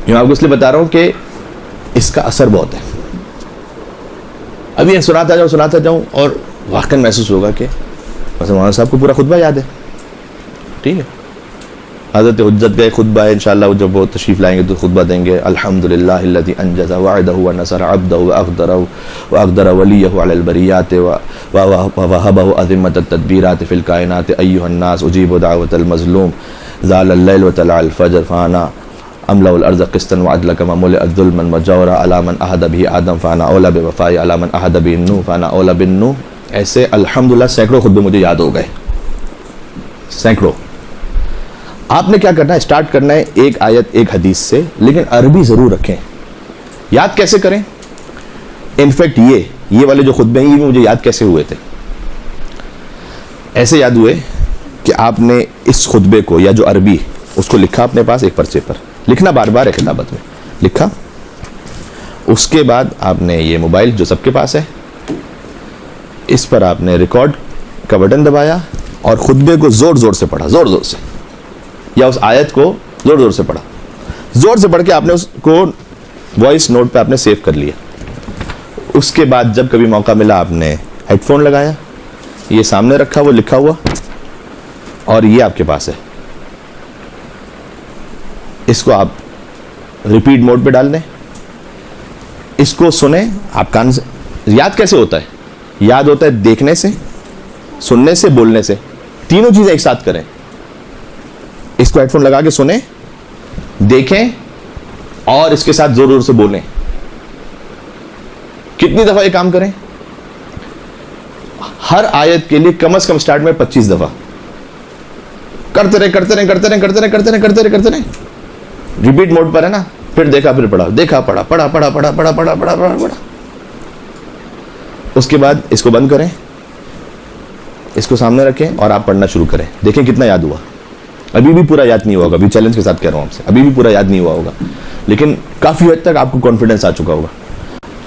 میں آپ کو اس لیے بتا رہا ہوں کہ اس کا اثر بہت ہے. ابھی سناتا جاؤں اور واقعی محسوس ہوگا کہ مثلا مولانا صاحب کو پورا خطبہ یاد ہے. ٹھیک ہے, حضرت حجت کا ایک خطبہ ہے, انشاءاللہ جب وہ تشریف لائیں گے تو خطبہ دیں گے. الحمدللہ الذی انجز وعدہ ونصر عبدہ واقدر ولیہ علی البریات ووہبہ عظمۃ التدبیرات فی الکائنات. ایھا الناس اجیبوا دعوۃ المظلوم زال اللیل وطلع الفجر فانا املأ الارض قسطا وعدلا كما ملئت ظلما وجورا على من عهد به آدم فانا اولى بوفائه على من عهد به نوح فانا اولى بالنوح. ایسے الحمدللہ سینکڑوں خطبے مجھے یاد ہو گئے, سینکڑوں. آپ نے کیا کرنا ہے, اسٹارٹ کرنا ہے ایک آیت ایک حدیث سے, لیکن عربی ضرور رکھیں. یاد کیسے کریں, انفیکٹ یہ والے جو خطبے ہیں یہ بھی مجھے یاد کیسے ہوئے تھے. ایسے یاد ہوئے کہ آپ نے اس خطبے کو یا جو عربی اس کو لکھا اپنے پاس ایک پرچے پر, لکھنا بار بار ہے خطابت میں, لکھا. اس کے بعد آپ نے یہ موبائل جو سب کے پاس ہے, اس پر آپ نے ریکارڈ کا بٹن دبایا اور خطبے کو زور زور سے پڑھا, زور زور سے, یا اس آیت کو زور زور سے پڑھا. زور سے پڑھ کے آپ نے اس کو وائس نوٹ پہ آپ نے سیو کر لیا. اس کے بعد جب کبھی موقع ملا آپ نے ہیڈ فون لگایا, یہ سامنے رکھا وہ لکھا ہوا, اور یہ آپ کے پاس ہے. اس کو آپ ریپیٹ موڈ پہ ڈال دیں, اس کو سنیں. آپ کان سے یاد کیسے ہوتا ہے, یاد ہوتا ہے دیکھنے سے, سننے سے, بولنے سے, تینوں چیزیں ایک ساتھ کریں. اس کو ہیڈ فون لگا کے سنیں, دیکھیں, اور اس کے ساتھ زور زور سے بولیں. کتنی دفعہ یہ کام کریں؟ ہر آیت کے لیے کم از کم سٹارٹ میں 25 دفعہ کرتے رہے. ریپیٹ موڈ پر ہے نا, پھر دیکھا, پھر پڑھا, دیکھا, پڑھا. اس کے بعد اس کو بند کریں, اس کو سامنے رکھیں اور آپ پڑھنا شروع کریں. دیکھیں کتنا یاد ہوا. ابھی بھی پورا یاد نہیں ہوا ہوگا, ابھی چیلنج کے ساتھ کہہ رہا ہوں آپ سے, ابھی بھی پورا یاد نہیں ہوا ہوگا, لیکن کافی حد تک آپ کو کانفیڈنس آ چکا ہوگا.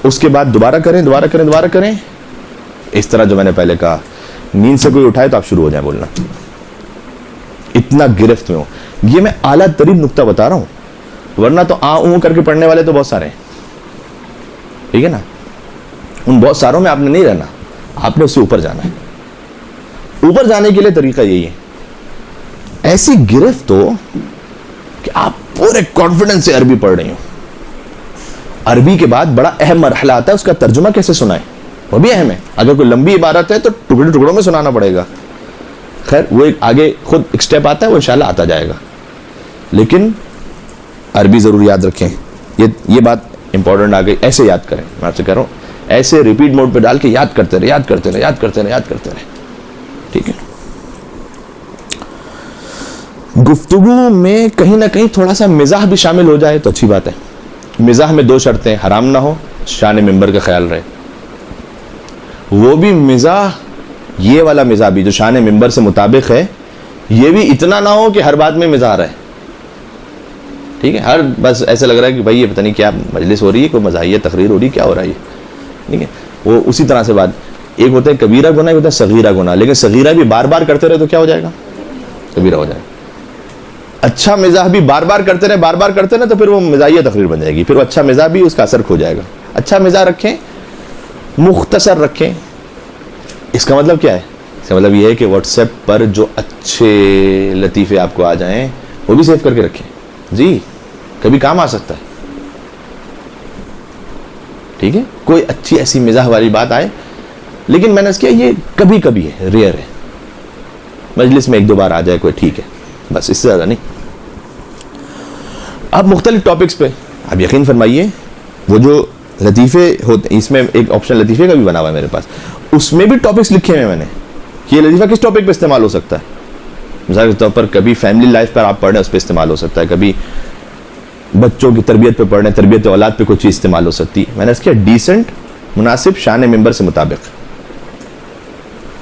اس کے بعد دوبارہ کریں. اس طرح جو میں نے پہلے کہا, نیند سے کوئی اٹھائے تو آپ شروع ہو جائیں بولنا. اتنا گرفت میں ہو. یہ میں اعلیٰ ترین نقطہ بتا رہا ہوں, ورنہ تو کر کے پڑھنے والے تو بہت سارے ہیں, ٹھیک ہے نا. ان بہت ساروں میں آپ نے نہیں رہنا, آپ نے اس سے اوپر جانا ہے. اوپر جانے کے لیے طریقہ یہی ہے, ایسی گرفت ہو کہ آپ پورے کانفیڈنس سے عربی پڑھ رہی ہوں. عربی کے بعد بڑا اہم مرحلہ آتا ہے, اس کا ترجمہ کیسے سنائیں, وہ بھی اہم ہے. اگر کوئی لمبی عبارت ہے تو ٹکڑوں میں سنانا پڑے گا. خیر وہ ایک آگے خود ایک سٹیپ آتا ہے, وہ انشاءاللہ آتا جائے گا. لیکن عربی ضرور یاد رکھیں. یہ بات امپورٹنٹ آ گئی. ایسے یاد کریں, میں آپ سے کہہ رہا ہوں, ایسے ریپیٹ موڈ پہ ڈال کے یاد کرتے رہے. ٹھیک ہے. گفتگو میں کہیں نہ کہیں تھوڑا سا مزاح بھی شامل ہو جائے تو اچھی بات ہے. مزاح میں 2 شرطیں, حرام نہ ہو, شان ممبر کا خیال رہے. وہ بھی مزاح, یہ والا مزاح بھی جو شان ممبر سے مطابق ہے, یہ بھی اتنا نہ ہو کہ ہر بات میں مزاح رہے. ٹھیک ہے, ہر بس ایسا لگ رہا ہے کہ بھائی یہ پتہ نہیں کیا مجلس ہو رہی ہے, کوئی مزاحیہ تقریر ہو رہی ہے, کیا ہو رہا ہے یہ. ٹھیک ہے, وہ اسی طرح سے بات, ایک ہوتا ہے کبیرہ گناہ, ایک ہوتا ہے صغیرہ گناہ. لیکن صغیرہ بھی بار بار کرتے رہے تو کیا ہو جائے گا, کبیرہ ہو جائے گا. اچھا مزاح بھی بار بار کرتے رہے تو پھر وہ مزاحیہ تقریر بن جائے گی. پھر وہ اچھا مزاح بھی اس کا اثر کھو جائے گا. اچھا مزاح رکھیں, مختصر رکھیں. اس کا مطلب کیا ہے؟ اس کا مطلب یہ ہے کہ واٹس ایپ پر جو اچھے لطیفے آپ کو آ جائیں وہ بھی سیو کر کے رکھیں. جی کبھی کام آ سکتا ہے. ٹھیک ہے, کوئی اچھی ایسی مزاح والی بات آئے, لیکن میں نے اس کیا یہ کبھی کبھی ہے, ریئر ہے. مجلس میں 1-2 بار آ جائے کوئی, ٹھیک ہے, بس اس سے زیادہ نہیں. اب مختلف ٹاپکس پہ آپ یقین فرمائیے, وہ جو لطیفے ہوتے, اس میں ایک آپشن لطیفے کا بھی بنا ہوا ہے میرے پاس, اس میں بھی ٹاپکس لکھے ہوئے میں نے کہ یہ لطیفہ کس ٹاپک پہ استعمال ہو سکتا ہے. مثال کے طور پر کبھی فیملی لائف پر آپ پڑھ رہے ہیں, اس پہ استعمال ہو سکتا ہے. کبھی بچوں کی تربیت پہ پڑھ رہے ہیں, تربیت اولاد پہ کوئی چیز استعمال ہو سکتی ہے. میں نے اس کیا ڈیسنٹ, مناسب, شان ممبر سے مطابق.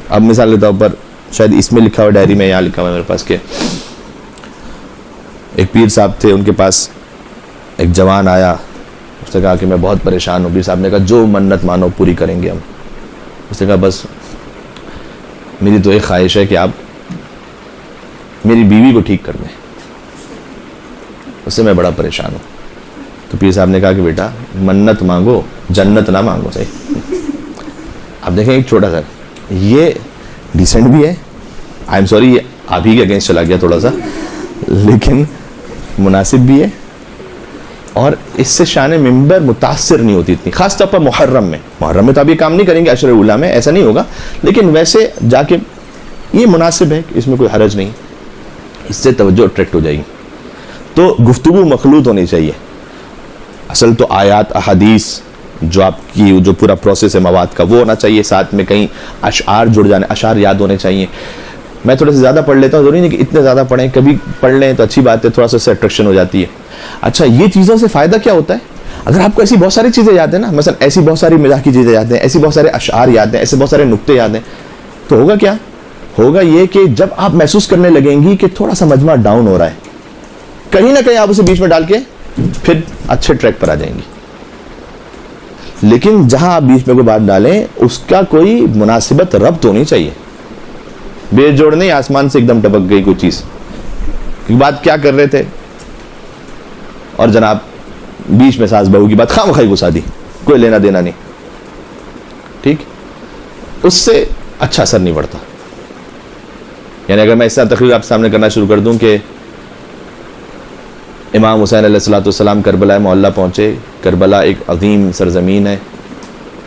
اب مثال کے طور پر شاید اس میں لکھا ہوا ڈائری میں, یہاں لکھا ہوا میرے پاس کہ ایک پیر صاحب تھے, ان کے پاس ایک جوان آیا, اس نے کہا کہ میں بہت پریشان ہوں. پیر صاحب نے کہا جو منت مانو پوری کریں گے ہم. اس نے کہا بس میری تو ایک خواہش ہے کہ آپ میری بیوی کو ٹھیک کر دیں, اس سے میں بڑا پریشان ہوں. تو پیر صاحب نے کہا کہ بیٹا منت مانگو, جنت نہ مانگو. صحیح. اب دیکھیں ایک چھوٹا سا, یہ ڈیسنٹ بھی ہے, آئی ایم سوری یہ آپ ہی کے اگینسٹ چلا گیا تھوڑا سا, لیکن مناسب بھی ہے, اور اس سے شان ممبر متاثر نہیں ہوتی اتنی, خاص طور پر محرم میں تو آپ یہ کام نہیں کریں گے, عشر اولیٰ میں ایسا نہیں ہوگا, لیکن ویسے جا کے یہ مناسب ہے, اس میں کوئی حرج نہیں, اس سے توجہ اٹریکٹ ہو جائے گی. تو گفتگو مخلوط ہونی چاہیے. اصل تو آیات احادیث جو آپ کی جو پورا پروسیس ہے مواد کا وہ ہونا چاہیے, ساتھ میں کہیں اشعار جڑ جانے, اشعار یاد ہونے چاہیے. میں تھوڑے سے زیادہ پڑھ لیتا ہوں, ضروری نہیں کہ اتنے زیادہ پڑھیں, کبھی پڑھ لیں تو اچھی بات ہے, تھوڑا سا اس سے اٹریکشن ہو جاتی ہے. اچھا یہ چیزوں سے فائدہ کیا ہوتا ہے؟ اگر آپ کو ایسی بہت ساری چیزیں یاد ہیں نا, مثلا ایسی بہت ساری مزاح کی چیزیں یاد ہیں, ایسی بہت سارے اشعار یاد ہیں, ایسے بہت سارے نقطے یاد ہیں, تو ہوگا کیا, ہوگا یہ کہ جب آپ محسوس کرنے لگیں گی کہ تھوڑا سا مجمع ڈاؤن ہو رہا ہے, کہیں نہ کہیں آپ اسے بیچ میں ڈال کے پھر اچھے ٹریک پر آ جائیں گی. لیکن جہاں آپ بیچ میں کوئی بات ڈالیں اس کا کوئی مناسبت ربط ہونی چاہیے. بے جوڑ نہیں, آسمان سے ایک دم ٹپک گئی کوئی چیز, بات کیا کر رہے تھے اور جناب بیچ میں ساس بہو کی بات خام خواہ گھسا دی, کوئی لینا دینا نہیں. ٹھیک, اس سے اچھا اثر نہیں پڑتا. یعنی اگر میں اس طرح تقریر آپ سامنے کرنا شروع کر دوں کہ امام حسین علیہ الصلوۃ والسلام کربلا معلیٰ پہنچے, کربلا ایک عظیم سرزمین ہے,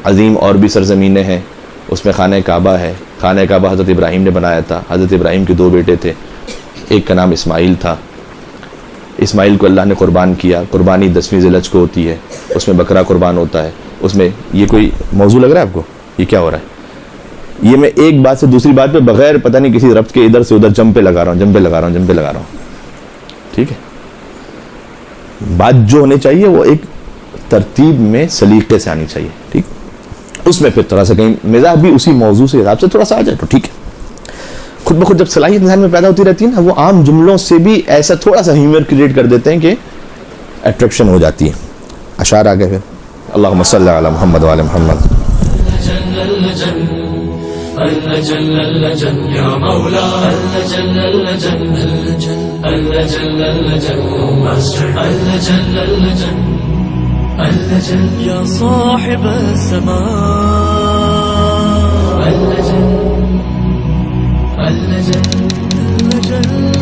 عظیم اور بھی سرزمینیں ہیں, اس میں خانہ کعبہ ہے. خانہ کعبہ حضرت ابراہیم نے بنایا تھا. حضرت ابراہیم کے 2 بیٹے تھے, ایک کا نام اسماعیل تھا, اسماعیل کو اللہ نے قربان کیا, قربانی 10ویں ذی الحج کو ہوتی ہے, اس میں بکرا قربان ہوتا ہے, اس میں یہ کوئی موضوع لگ رہا ہے آپ کو؟ یہ کیا ہو رہا ہے؟ یہ میں ایک بات سے دوسری بات پہ بغیر پتہ نہیں کسی ربط کے ادھر سے ادھر جمپے لگا رہا ہوں. ٹھیک ہے, بات جو ہونی چاہیے وہ ایک ترتیب میں سلیقے سے آنی چاہیے. ٹھیک, اس میں پھر تھوڑا سا کہیں مزاح بھی اسی موضوع سے حساب سے تھوڑا سا آ جائے تو ٹھیک ہے. خود بخود جب صلاحیت انسان میں پیدا ہوتی رہتی ہے نا, وہ عام جملوں سے بھی ایسا تھوڑا سا ہیومر کریٹ کر دیتے ہیں کہ اٹریکشن ہو جاتی ہے. اشعار آ گئے پھر. اللہم صلی علی محمد وعلی محمد. يا صاحب السماء اللجن